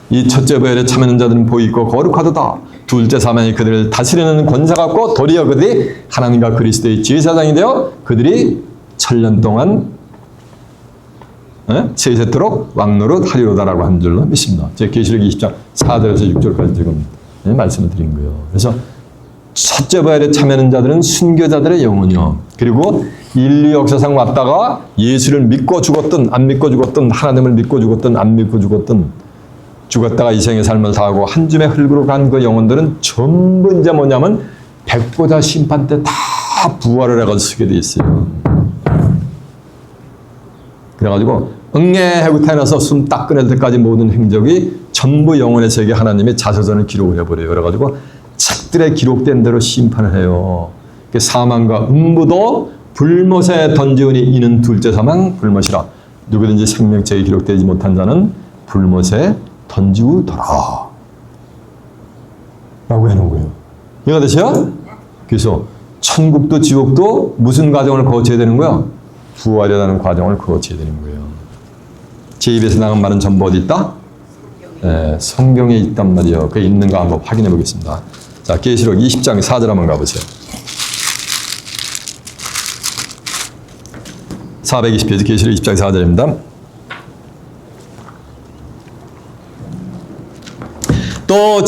이 첫째 부활에 참여하는 자들은 보 있고 거룩하도다. 둘째 사망이 그들을 다스리는 권세가 없고 도리어 그들이 하나님과 그리스도의 제사장이 되어 그들이 천년 동안 세세토록 왕노릇 하리로다라고 한 줄로 믿습니다. 제가 계시록 20장 4절에서 6절까지 지금 말씀을 드린 거예요. 그래서 첫째 부활에 참여하는 자들은 순교자들의 영혼이요. 그리고 인류 역사상 왔다가 예수를 믿고 죽었든 안 믿고 죽었든 하나님을 믿고 죽었든 안 믿고 죽었든 죽었다가 이 생의 삶을 다하고 한 줌의 흙으로 간 그 영혼들은 전부 이제 뭐냐면 백보자 심판 때 다 부활을 해가지고 쓰게 돼 있어요. 그래가지고 응애하고 태어나서 숨 딱 끊을 때까지 모든 행적이 전부 영혼의 세계 하나님의 자서전을 기록을 해버려요. 그래가지고 책들에 기록된 대로 심판을 해요. 사망과 음부도 불못에 던지우니 이는 둘째 사망 불못이라. 누구든지 생명책에 기록되지 못한 자는 불못에 던지우더라. 라고 해놓은 거예요. 이해가 되세요? 그래서 천국도 지옥도 무슨 과정을 거쳐야 되는 거야? 부활이라는 과정을 거쳐야 되는 거예요. 제 입에서 나간 말은 전부 어디 있다? 성경에 있단 말이에요. 그게 있는가 한번 확인해 보겠습니다. 자, 계시록 20장 4절 한번 가보세요. 420페이지 계시록 20장 4절입니다. 또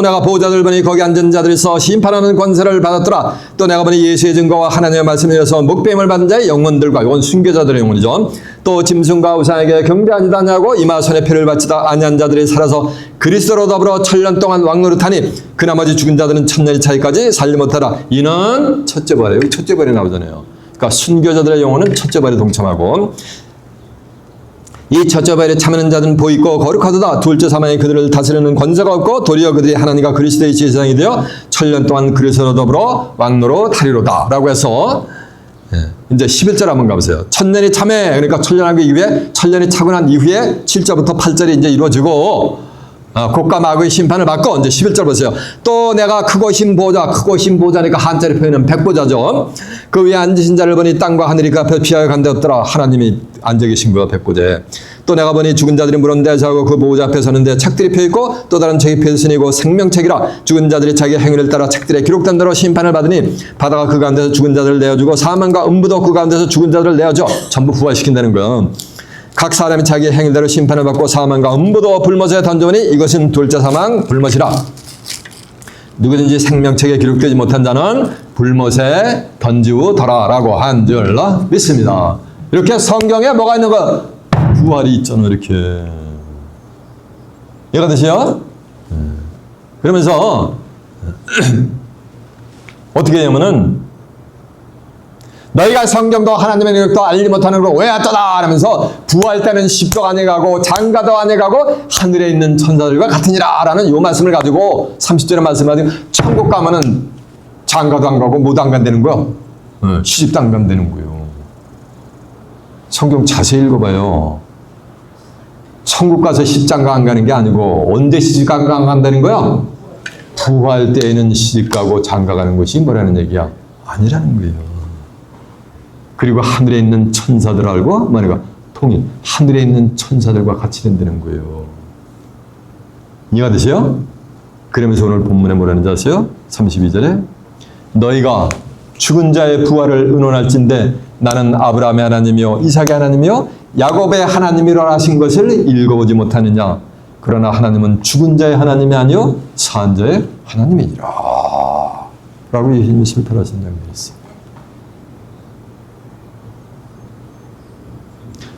내가 보호자들 보니 거기 앉은 자들이 서 심판하는 권세를 받았더라. 또 내가 보니 예수의 증거와 하나님의 말씀에 의해서 목배임을 받은 자의 영혼들과 이건 순교자들의 영혼이죠. 또 짐승과 우상에게 경배하지도 않냐고 이마 손에 피를 바치다 아니한 자들이 살아서 그리스도로 더불어 천년 동안 왕노릇하니 그 나머지 죽은 자들은 천년의 차이까지 살지 못하라. 이는 첫째 부활이에요. 여기 첫째 부활이 나오잖아요. 그러니까 순교자들의 영혼은 첫째 부활에 동참하고 이 첫째 부활에 참여하는 자들은 보이고 거룩하도다. 둘째 사망이 그들을 다스리는 권세가 없고 도리어 그들이 하나님과 그리스도의 제사장이 되어 천년 동안 그리스도로 더불어 왕노로 타리로다. 라고 해서 이제 11절 한번 가보세요. 천년이 참회, 그러니까 천년하기 이후에 천년이 차고 난 이후에 7절부터 8절이 이제 이루어지고 곡과 마귀의 심판을 받고 이제 11절 보세요. 또 내가 크고 흰 보좌니까 한자리 표현은 백보자죠. 그 위에 앉으신 자를 보니 땅과 하늘이 그 앞에 피하여 간데 없더라. 하나님이 앉아 계신 거야, 백보자에. 또 내가 보니 죽은 자들이 물었는데 자고 그 보호자 앞에 서는데 책들이 펴있고 또 다른 책이 펴있으니고 생명책이라. 죽은 자들이 자기 행위를 따라 책들에 기록된 대로 심판을 받으니 바다가 그 가운데서 죽은 자들을 내어주고 사망과 음부도 그 가운데서 죽은 자들을 내어줘. 전부 부활시킨다는 거야. 각 사람이 자기 행위대로 심판을 받고 사망과 음부도 불못에 던져오니 이것은 둘째 사망 불못이라. 누구든지 생명책에 기록되지 못한 자는 불못에 던지우더라 라고 한 줄로 믿습니다. 이렇게 성경에 뭐가 있는 거야? 부활이 있잖아. 이렇게 이해가 되시죠? 그러면서 어떻게 하냐면은 너희가 성경도 하나님의 능력도 알지 못하는 걸 왜 어쩌다 하면서 부활 때는 십도 안에 가고 장가도 안에 가고 하늘에 있는 천사들과 같으니라 라는 이 말씀을 가지고 30절의 말씀을 가지고 천국 가면은 장가도 안 가고 무도 안 간다는 거야. 시집도 안 가면 되는 거예요. 성경 자세히 읽어봐요. 천국 가서 시집장가 안 가는 게 아니고 언제 시집장가 안 간다는 거야? 부활 때에는 시집가고 장가가는 것이 뭐라는 얘기야? 아니라는 거예요. 그리고 하늘에 있는 천사들 알고 뭐냐가 통일 하늘에 있는 천사들과 같이 된다는 거예요. 이해가 되세요? 그러면서 오늘 본문에 뭐라는지 아세요? 32절에 너희가 죽은 자의 부활을 의논할진대 나는 아브라함의 하나님이요 이삭의 하나님이요 야곱의 하나님이라 하신 것을 읽어보지 못하느냐. 그러나 하나님은 죽은 자의 하나님이 아니요 산 자의 하나님이니라 라고 예수님이 실패하신 장면이 있어요.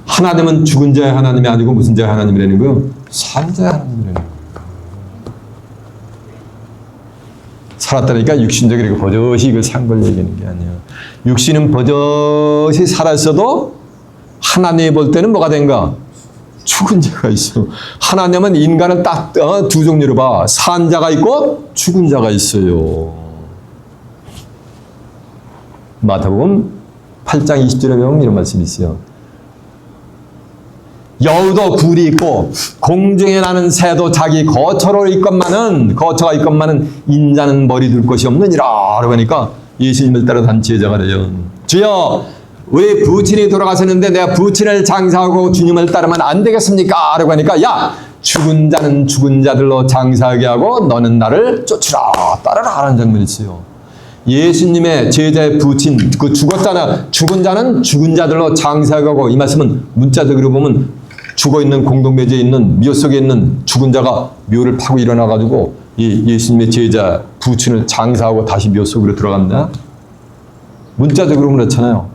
하나님은 죽은 자의 하나님이 아니고 무슨 자의 하나님이라는 거예요? 산 자의 하나님이라는 거예요. 살았다니까 육신적으로 이렇게 버젓이 이걸 산 걸 얘기하는 게 아니에요. 육신은 버젓이 살았어도 하나님이 볼 때는 뭐가 된가? 죽은 자가 있어. 하나님은 인간을 딱 두 종류로 봐. 산 자가 있고 죽은 자가 있어요. 마태복음 8장 20절에 보면 이런 말씀이 있어요. 여우도 굴이 있고 공중에 나는 새도 자기 거처가 있건만은 인자는 머리 둘 곳이 없느니라. 그러니까 예수님을 따라 단 제자가 그래요. 주여 우리 부친이 돌아가셨는데 내가 부친을 장사하고 주님을 따르면 안 되겠습니까? 라고 하니까 야 죽은 자는 죽은 자들로 장사하게 하고 너는 나를 쫓으라 따르라 하는 장면이 있어요. 예수님의 제자의 부친 그 죽었잖아. 죽은 자는 죽은 자들로 장사하게 하고 이 말씀은 문자적으로 보면 죽어있는 공동묘지에 있는 묘 속에 있는 죽은 자가 묘를 파고 일어나가지고 이 예수님의 제자 부친을 장사하고 다시 묘 속으로 들어간다. 문자적으로 그렇잖아요.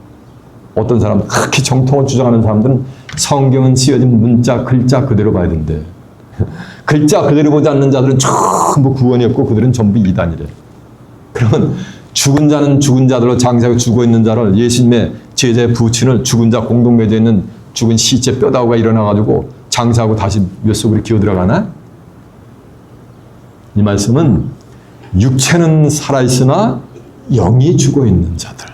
어떤 사람 그렇게 정통을 주장하는 사람들은 성경은 쓰여진 문자 글자 그대로 봐야 된대. 글자 그대로 보지 않는 자들은 전부 구원이 없고 그들은 전부 이단이래. 그러면 죽은 자는 죽은 자들로 장사하고 죽어있는 자를 예수님의 제자의 부친을 죽은 자 공동묘지에 있는 죽은 시체 뼈다구가 일어나가지고 장사하고 다시 몇 속으로 기어 들어가나? 이 말씀은 육체는 살아있으나 영이 죽어있는 자들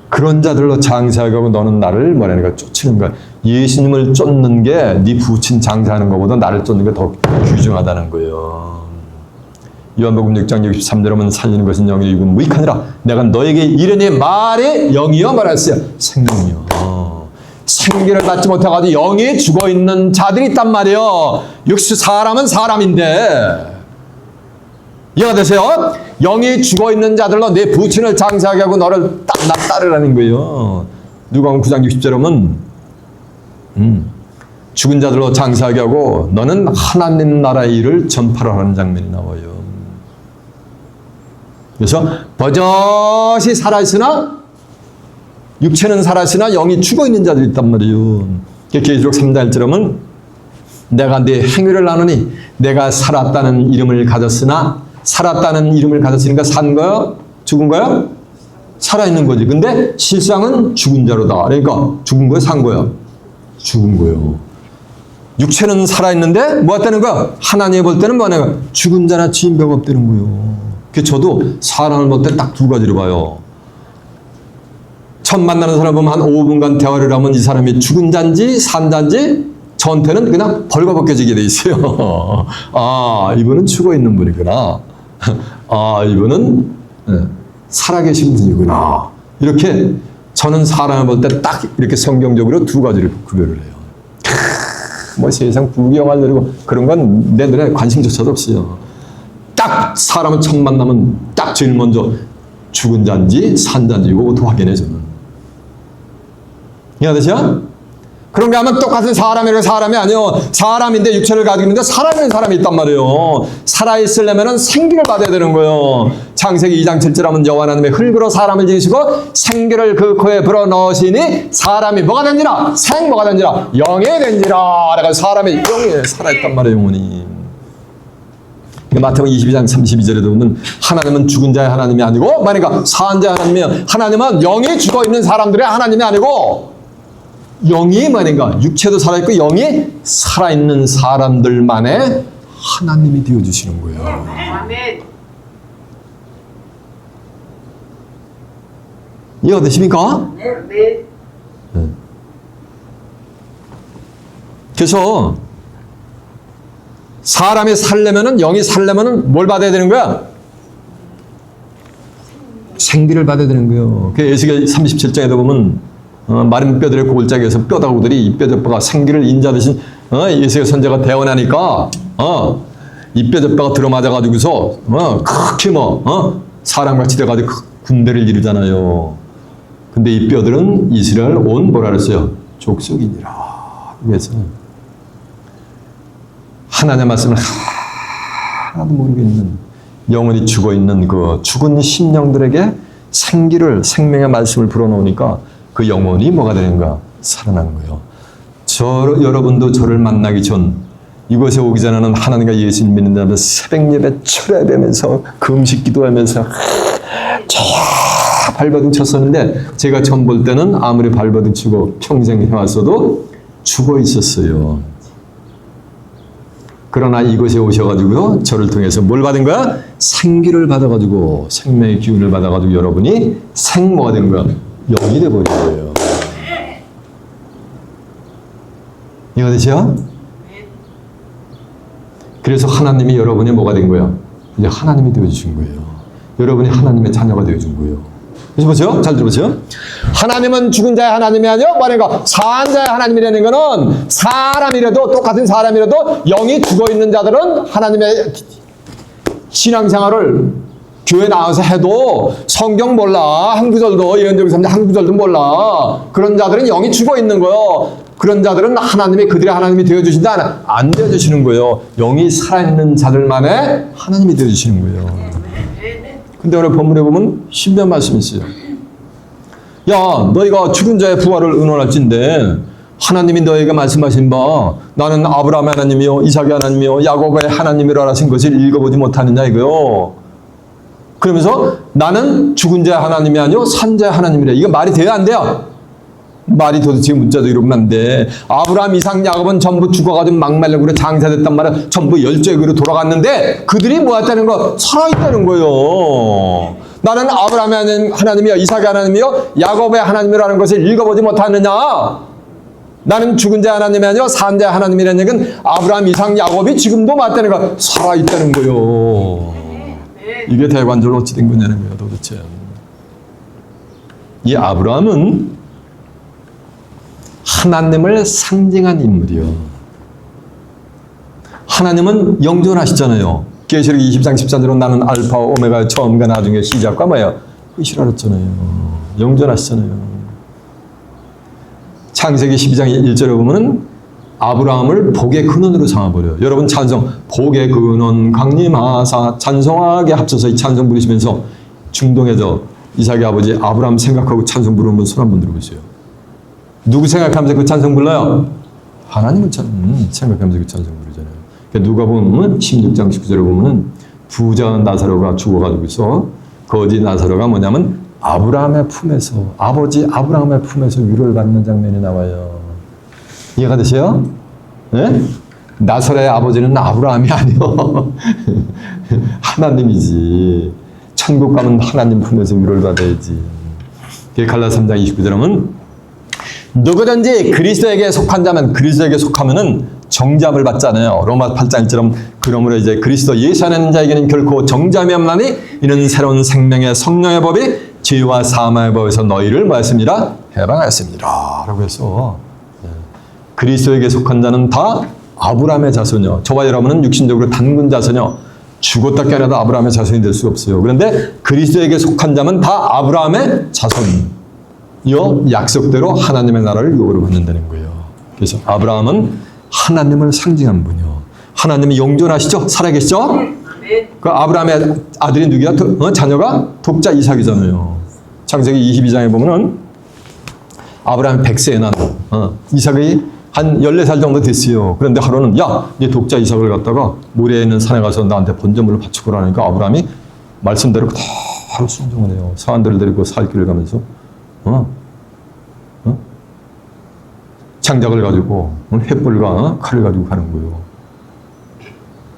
그런 자들로 장사하고 너는 나를 뭐라니까 쫓는 거야. 예수님을 쫓는 게 네 부친 장사하는 것보다 나를 쫓는 게 더 귀중하다는 거예요. 요한복음 6장 63절에 보면 살리는 것은 영이고 무익하니라. 내가 너에게 이르니 말이 영이여 말했어요. 생명이요. 생기를 받지 못해가지고 영이 죽어있는 자들이 있단 말이에요. 역시 사람은 사람인데 이해가 되세요? 영이 죽어있는 자들로 내 부친을 장사하게 하고 너를 나 따르라는 거예요. 누가복음 9장 60절에 보면 죽은 자들로 장사하게 하고 너는 하나님 나라의 일을 전파하라는 장면이 나와요. 그래서 버젓이 살아있으나 육체는 살아있으나 영이 죽어있는 자들이 있단 말이에요. 계시록 3장 1절에 보면 내가 네 행위를 나누니 내가 살았다는 이름을 가졌으니까 산 거야? 죽은 거야? 살아있는 거지. 근데 실상은 죽은 자로다. 그러니까 죽은 거야? 산 거야? 죽은 거예요. 육체는 살아있는데 뭐 했다는 거야? 하나님 볼 때는 뭐냐? 죽은 자나 지인배가 없다는 거예요. 그래서 저도 사람을 볼 때 딱 두 가지로 봐요. 처음 만나는 사람 보면 한 5분간 대화를 하면 이 사람이 죽은 자인지 산 자인지 저한테는 그냥 벌거벗겨지게 돼 있어요. 아, 이분은 죽어있는 분이구나. 아, 이분은 살아계신 분이구나. 이렇게 저는 사람을 볼 때 딱 이렇게 성경적으로 두 가지를 구별을 해요. 뭐 세상 부귀영화를 누리고 그런 건 내 눈에 관심조차도 없어요. 딱 사람을 처음 만나면 딱 제일 먼저 죽은 자인지 산 자인지 이거부터 확인해 저는. 이해되죠? 그런 게 하면 똑같은 사람이라고 사람이 아니요. 사람인데 육체를 가지고 있는데 살아있는 사람이 있단 말이에요. 살아있으려면 생기를 받아야 되는 거예요. 창세기 2장 7절 하면 여호와 하나님의 흙으로 사람을 지으시고 생기를 그 코에 불어넣으시니 사람이 뭐가 된지라? 뭐가 된지라? 영이 된지라. 그래서 사람이 영이 살아있단 말이에요. 영혼이. 마태복음 22장 32절에도 보면 하나님은 죽은 자의 하나님이 아니고 그러니까 산 자의 하나님이에요. 하나님은 영이 죽어있는 사람들의 하나님이 아니고 영이 뭐니까 육체도 살아있고 영이 살아있는 사람들만의 하나님이 되어주시는. 주시는 거예요. 아멘. 이해가 되십니까? 네. 그래서 사람이 살려면은, 영이 살려면은 뭘 받아야 되는 거야? 생기를 받아야 되는 거예요. 그 에스겔 37장에도 보면 마른 뼈들의 고골짜기에서 뼈다구들이 이 뼈저뼈가 생기를 인자되신 에스겔 선지자가 대언하니까 이 뼈저뼈가 들어맞아가지고서 크게 사람같이 돼가지고 군대를 이루잖아요. 근데 이 뼈들은 이스라엘 온 뭐라 그랬어요? 족속이니라. 그래서 하나님의 말씀을 하나도 모르겠는, 영원히 죽어있는 그 죽은 심령들에게 생명의 말씀을 불어넣으니까 그 영혼이 뭐가 되는가? 살아나는 거예요. 여러분도 저를 만나기 전, 이곳에 오기 전에는 하나님과 예수님 믿는 자들 새벽 예배 철야되면서 금식 기도하면서 발버둥 쳤었는데, 제가 처음 볼 때는 아무리 발버둥 치고 평생 해왔어도 죽어 있었어요. 그러나 이곳에 오셔가지고요, 저를 통해서 뭘 받은 거야? 생기를 받아가지고, 생명의 기운을 받아가지고 여러분이 뭐가 되는 거야? 영이 되어버린 거예요. 이해가 되죠? 그래서 하나님이 여러분이 뭐가 된 거예요? 이제 하나님이 되어주신 거예요. 여러분이 하나님의 자녀가 되어준 거예요. 그래서 보세요. 잘 들어보세요. 하나님은 죽은 자의 하나님이 아니요, 뭐라니까 산 자의 하나님이라는 거는, 사람이라도, 똑같은 사람이라도 영이 죽어있는 자들은 하나님의 신앙생활을 교회 나와서 해도 성경 몰라, 한 구절도, 예언적 3장 한 구절도 몰라. 그런 자들은 영이 죽어있는 거예요. 그런 자들은 하나님이 그들의 하나님이 되어주신다, 안 되어주시는 거예요. 영이 살아있는 자들만의 하나님이 되어주시는 거예요. 근데 오늘 본문에 보면 신비한 말씀이 있어요. 야, 너희가 죽은 자의 부활을 의논할진대 하나님이 너희에게 말씀하신 바 나는 아브라함의 하나님이요 이삭의 하나님이요 야곱의 하나님이라 하신 것을 읽어보지 못하느냐 이거요. 그러면서 나는 죽은 자의 하나님이 아니요 산 자의 하나님이래. 이거 말이 돼요, 안 돼요? 말이 도대체 문자도 이러면 안 돼. 아브라함, 이삭, 야곱은 전부 죽어가지고 막말려고 장사됐단 말이야. 전부 열조에게로 돌아갔는데 그들이 뭐 했다는 거? 살아있다는 거예요. 나는 아브라함의 하나님이요 이삭의 하나님이요 야곱의 하나님이라는 것을 읽어보지 못하느냐. 나는 죽은 자 하나님이 아니요 산 자 하나님이라는 얘기는 아브라함, 이삭, 야곱이 지금도 맞다는 거, 살아있다는 거요. 이게 대관절로 어찌 된 거냐는 거예요, 도대체. 이 아브라함은 하나님을 상징한 인물이요. 하나님은 영존하시잖아요. 계시록 20장 14절로 나는 알파 오메가 처음과 나중에 시작과 뭐예요? 끝이라 그랬잖아요. 영존하시잖아요. 창세기 12장 1절에 보면은 아브라함을 복의 근원으로 삼아버려요. 여러분 찬송 복의 근원 강림하사 찬송하게 합쳐서 이 찬송 부르시면서 중동에서 이삭의 아버지 아브라함 생각하고 찬송 부르는 분 손 한번 들어보세요. 누구 생각하면서 그 찬송 불러요? 하나님을 생각하면서 그 찬송 부르잖아요. 그러니까 누가 보면 16장 19절에 보면 부자 나사로가 죽어가지고서 거지 나사로가 뭐냐면 아브라함의 품에서, 아버지 아브라함의 품에서 위로를 받는 장면이 나와요. 이해가 되세요? 네? 나사로의 아버지는 아브라함이 아니요. 하나님이지. 천국 가면 하나님 품에서 위로를 받아야지. 갈라디아 3장 29절에 보면 누구든지 그리스도에게 속한 자면, 그리스도에게 속하면은 정죄함을 받잖아요. 로마 8장 1절은 그러므로 이제 그리스도 예수 안에 있는 자에게는 결코 정죄함이 없나니 이는 새로운 생명의 성령의 법이 죄와 사망의 법에서 너희를 뭐했습니다? 해방하였습니다. 라고 해서 그리스도에게 속한 자는 다 아브라함의 자손이요. 저와 여러분은 육신적으로 단군 자손이요. 죽었다 깨어나도 아브라함의 자손이 될 수 없어요. 그런데 그리스도에게 속한 자면 다 아브라함의 자손. 요 약속대로 하나님의 나라를 요구를 받는다는 거예요. 그래서 아브라함은 하나님을 상징한 분이요. 하나님이 영존하시죠? 살아계시죠? 그 아브라함의 아들이 누구야? 자녀가 독자 이삭이잖아요. 창세기 22장에 보면은 아브라함이 100세에 난 이삭이 한 14살 정도 됐어요. 그런데 하루는 야, 네 독자 이삭을 갖다가 모래에 있는 산에 가서 나한테 번제물을 바치고 하니까 아브라함이 말씀대로 그대로 순종을 해요. 사람들을 데리고 살 길을 가면서 장작을 가지고 횃불과 칼을 가지고 가는 거예요.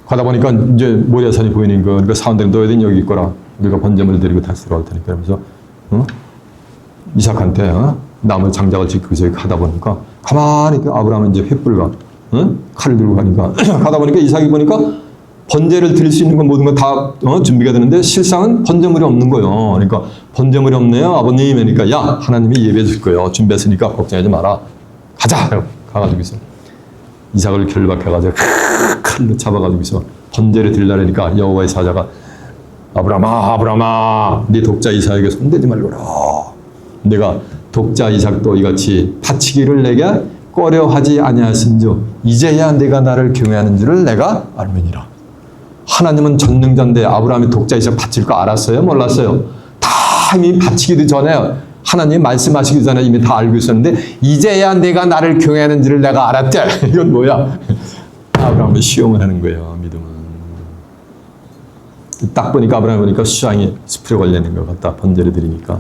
가다 보니까 이제 모래산이 보이는 거, 그러니까 사람들이 너희들은 여기 있거라. 우리가 번제물을 데리고 다시 돌아올 테니까. 그러면서 이삭한테 나무 장작을 짓고 하다 보니까 가만히 아브라함은 이제 횃불과 칼을 들고 가니까 가다 보니까 이삭이 보니까 번제를 드릴 수 있는 건 모든 거 다 준비가 되는데 실상은 번제물이 없는 거예요. 그러니까 번제물이 없네요 아버님. 그러니까 야 하나님이 예배해 줄 거예요. 준비했으니까 걱정하지 마라. 가자. 가가지고 있어. 이삭을 결박해가지고 칼로 잡아가지고 있어. 번제를 드리려니까 여호와의 사자가 아브라함아 네 독자 이삭에게 손대지 말거라. 내가 독자 이삭도 이같이 바치기를 내게 꺼려하지 아니하였은즉 이제야 내가 나를 경외하는 줄을 내가 알미니라. 하나님은 전능자인데 아브라함이 독자 이삭 바칠 거 알았어요? 몰랐어요? 다 이미 바치기도 전에 하나님 말씀하시기 전에 이미 다 알고 있었는데 이제야 내가 나를 경외하는 줄을 내가 알았대. 이건 뭐야? 아브라함은 시험을 하는 거예요. 믿음은. 딱 보니까 아브라함 보니까 수양이 숲에 걸려있는 것 같다. 번제를 드리니까.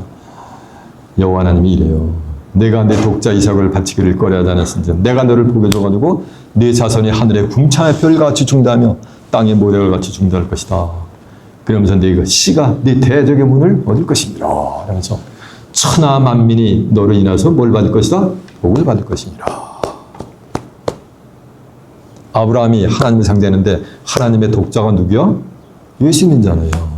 여호와 하나님이 이래요. 내가 내 독자 이삭을 바치기를 꺼려하지 않았은즉 내가 너를 보게 줘가지고 네 자손이 하늘의 궁창의 별같이 중다하며 땅의 모래를 같이 중다할 것이다. 그러면서 네가 씨가 네 대적의 문을 얻을 것이니라. 그러면서 천하 만민이 너로 인해서 뭘 받을 것이다? 복을 받을 것이니라. 아브라함이 하나님을 상대하는데 하나님의 독자가 누구야? 예수님이잖아요.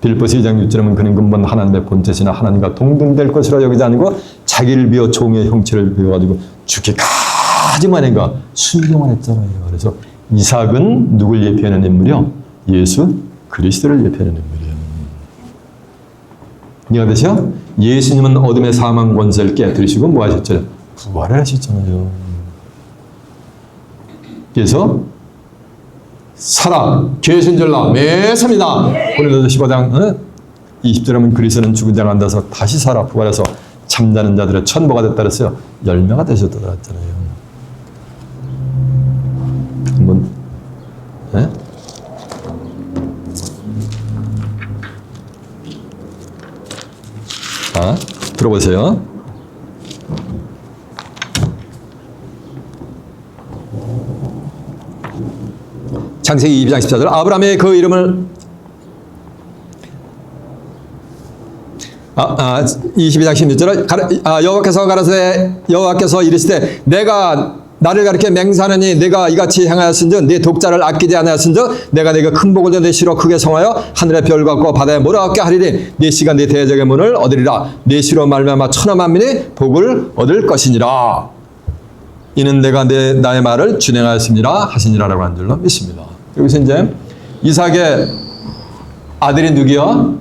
빌보스 2장 6절에는 그는 근본 하나님의 본체시나 하나님과 동등될 것이라 여기지 않고 자기를 비워 종의 형체를 비워가지고 죽기까지만 해가 순종을 했잖아요. 그래서 이삭은 누굴 예표하는 인물이요? 예수 그리스도를 예표하는 인물이에요. 이해가 되세요? 예수님은 어둠의 사망 권세를 깨뜨리시고 뭐 하셨죠? 부활을 하셨잖아요. 그래서 살아 계신절라 매섭니다. 고린도서 15장 20절에 보면 그리스도는 죽은 자가 앉아서 다시 살아 부활해서 잠자는 자들의 천보가 됐다 그랬어요. 열매가 되셨다 그랬잖아요. 한번 네? 자, 들어보세요. 창세기 22장 14절 아브라함의 그 이름을 22장 16절에 여호와께서 가라사대 여호와께서 이르시되 내가 나를 가리켜 맹세하느니 내가 이같이 행하였은즉 네 독자를 아끼지 아니하였은즉 내가 네가 큰 복을 내 시로 크게 성하여 하늘의 별 같고 바다의 모래 같게 하리니 네 씨가 네 대적의 문을 얻으리라. 네 씨로 말미암아 천하 만민이 복을 얻을 것이니라. 이는 내가 나의 말을 준행하였습니다 하시니라라고 한 줄로 믿습니다. 여기서 이제 이삭의 아들이 누구야?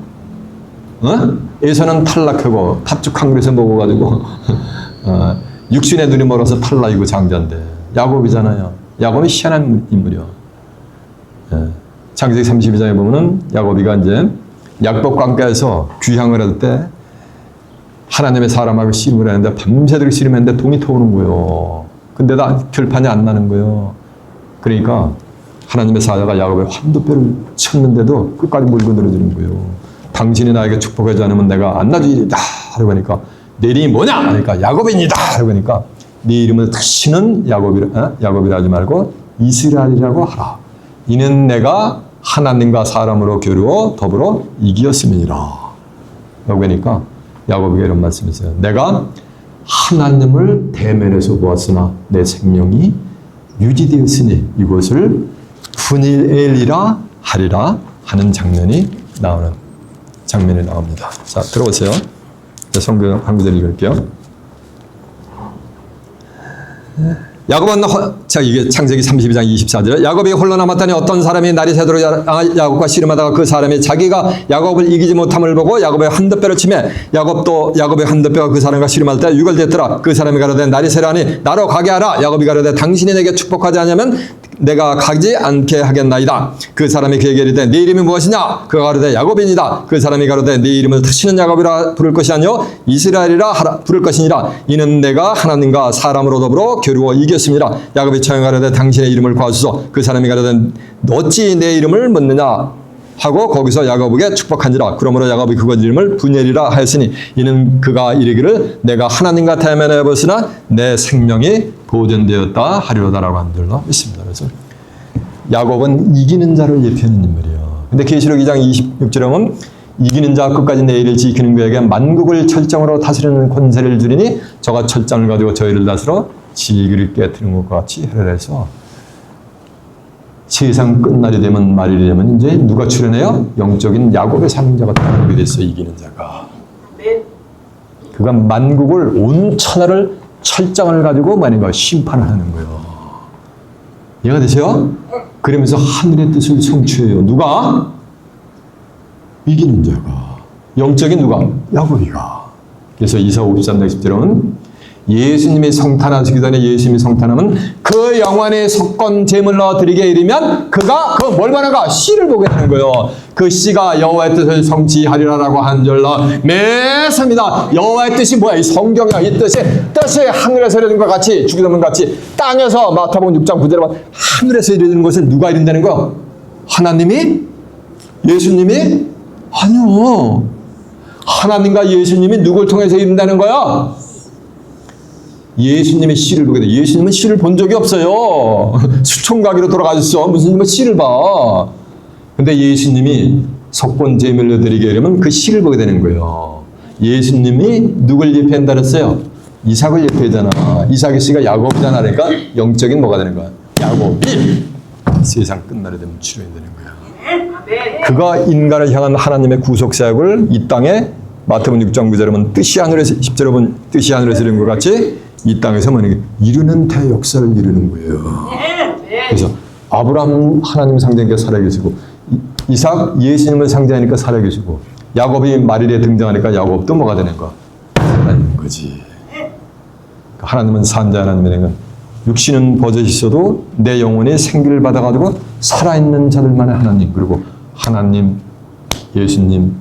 에서는 탈락하고 탑죽한 그릇에 먹어가지고 육신의 눈이 멀어서 탈락이고 장자인데 야곱이잖아요. 야곱이 희한한 인물이요. 창세기 32장에 보면은 야곱이가 이제 약복 강가에서 귀향을 할 때 하나님의 사람하고 씨름을 했는데 밤새도록 씨름했는데 동이 터오는 거예요. 근데 다 결판이 안 나는 거예요. 그러니까 하나님의 사자가 야곱의 환도뼈를 쳤는데도 끝까지 물고 늘어지는 거예요. 당신이 나에게 축복하지 않으면 내가 안 놔주리다. 하고 하니까 내 이름이 뭐냐? 그러니까 야곱입니다. 하고 하니까 네 이름을 다시는 야곱이라 하지 말고 이스라엘이라고 하라. 이는 내가 하나님과 사람으로 겨루어 더불어 이기었음이니라. 라고 하니까 야곱에게 이런 말씀이 있어요. 내가 하나님을 대면에서 보았으나 내 생명이 유지되었으니 이것을 분일엘이라 하리라 하는 장면이 나옵니다. 자, 들어보세요. 성경 한 구절 읽을게요. 야곱은 이게 창세기 32장 24절에 야곱이 홀로 남았다니 어떤 사람이 날이 새도록 야곱과 씨름하다가 그 사람이 자기가 야곱을 이기지 못함을 보고 야곱의 한뼘뼈를 치매 야곱의 한뼘뼈가 그 사람과 씨름할 때 유골됐더라. 그 사람이 가로되 날이 새라니 나로 가게 하라. 야곱이 가로되 당신이 내게 축복하지 않으면 내가 가지 않게 하겠나이다. 그 사람이 그에게 이르되 네 이름이 무엇이냐? 그가 가로되 야곱이니이다. 그 사람이 가로되 네 이름을 다시는 야곱이라 부를 것이 아니요 이스라엘이라 부를 것이니라. 이는 내가 하나님과 사람으로 더불어 겨루어 이겼습니다. 야곱이 청하가로되 당신의 이름을 구하소서. 그 사람이 가로되 어찌 내 이름을 묻느냐 하고 거기서 야곱에게 축복한지라. 그러므로 야곱이 그것 이름을 분엘이라 하였으니 이는 그가 이르기를 내가 하나님과 대면해 보으나 내 생명이 보존되었다 하리로다라고 한 줄로 있습니다. 그래서 야곱은 이기는 자를 예표하는 인물이에요. 근데 계시록 2장 26절에 보면 이기는 자 끝까지 내 일을 지키는 그에게 만국을 철장으로 다스리는 권세를 주리니 저가 철장을 가지고 저희를 다스려 지기를 깨뜨리는 것과 같이 하리라 해서 세상 끝날이 되면 말일이 되면 이제 누가 출현해요? 영적인 야곱의 상자가 나오게 됐어요. 이기는 자가. 그가 만국을 온 천하를 철장을 가지고 말인가 심판을 하는 거예요. 이해가 되세요? 그러면서 하늘의 뜻을 성취해요. 누가? 이기는 자가. 영적인 누가? 야곱이가. 그래서 이사 53장 10절은 예수님이 성탄하시기 전에 예수님이 성탄하면 그 영원의 속건 제물로 드리게 이르면 그가 그 뭘 말하는가? 씨를 보게 되는 거예요. 그 씨가 여호와의 뜻을 성취하리라라고 한 줄로 매섭니다. 여호와의 뜻이 뭐야? 이 성경이야. 이 뜻이 하늘에서 이루어진 것과 같이 주기도문 같이 땅에서 마태복음 6장 9절에 보면 하늘에서 이루어지는 것을 누가 이룬다는 거야? 하나님이? 예수님이? 아니요. 하나님과 예수님이 누굴 통해서 이룬다는 거야? 예수님의 씨를 보게 돼. 예수님은 씨를 본 적이 없어요. 수총각이로 돌아가셨어. 무슨 뭐 씨를 봐. 근데 예수님이 석권 제물로 드리게 하려면 그 씨를 보게 되는 거예요. 예수님이 누굴 예표한다 그랬어요? 이삭을 예표하잖아. 이삭의 씨가 야곱이잖아. 그러니까 영적인 뭐가 되는 거야? 야곱이 세상 끝날에 되면 출현되는 거야. 그가 인간을 향한 하나님의 구속 사역을 이 땅에 마태복음 6장 9절에 보면 뜻이 하늘에서 10절에 보면 뜻이 하늘에서 이룬 것 같이 이 땅에서 만약에 이루는 대역사를 이루는 거예요. 그래서 아브라함 하나님 상징하니까 살아계시고 이삭 예수님을 상징하니까 살아계시고 야곱이 말일에 등장하니까 야곱도 뭐가 되는 거야? 살아있는 거지. 하나님은 산자 하나님이라는 육신은 버젓이 있어도 내 영혼이 생기를 받아가지고 살아있는 자들만의 하나님 그리고 하나님 예수님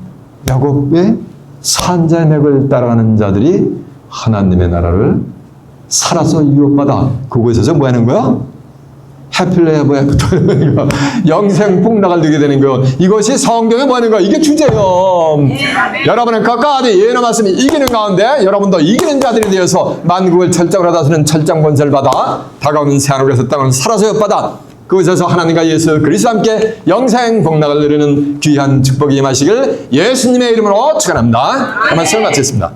야곱의 산자의 맥을 따라가는 자들이 하나님의 나라를 살아서 유업받아 그곳에서 뭐 하는 거야? 해필레야 뭐야? 영생 복락을 누게 되는 거예요. 이것이 성경에 뭐 하는 거야? 이게 주제요. 여러분은 끝까지 예언의 말씀이 이기는 가운데 여러분도 이기는 자들이 되어서 만국을 철장으로 다스리는 철장 권세를 받아 다가오는 새하늘에서 땅을 살아서 유업받아 그곳에서 하나님과 예수 그리스도와 함께 영생 복락을 누리는 귀한 축복이 임하시길 예수님의 이름으로 축원합니다. 말씀을 마치겠습니다.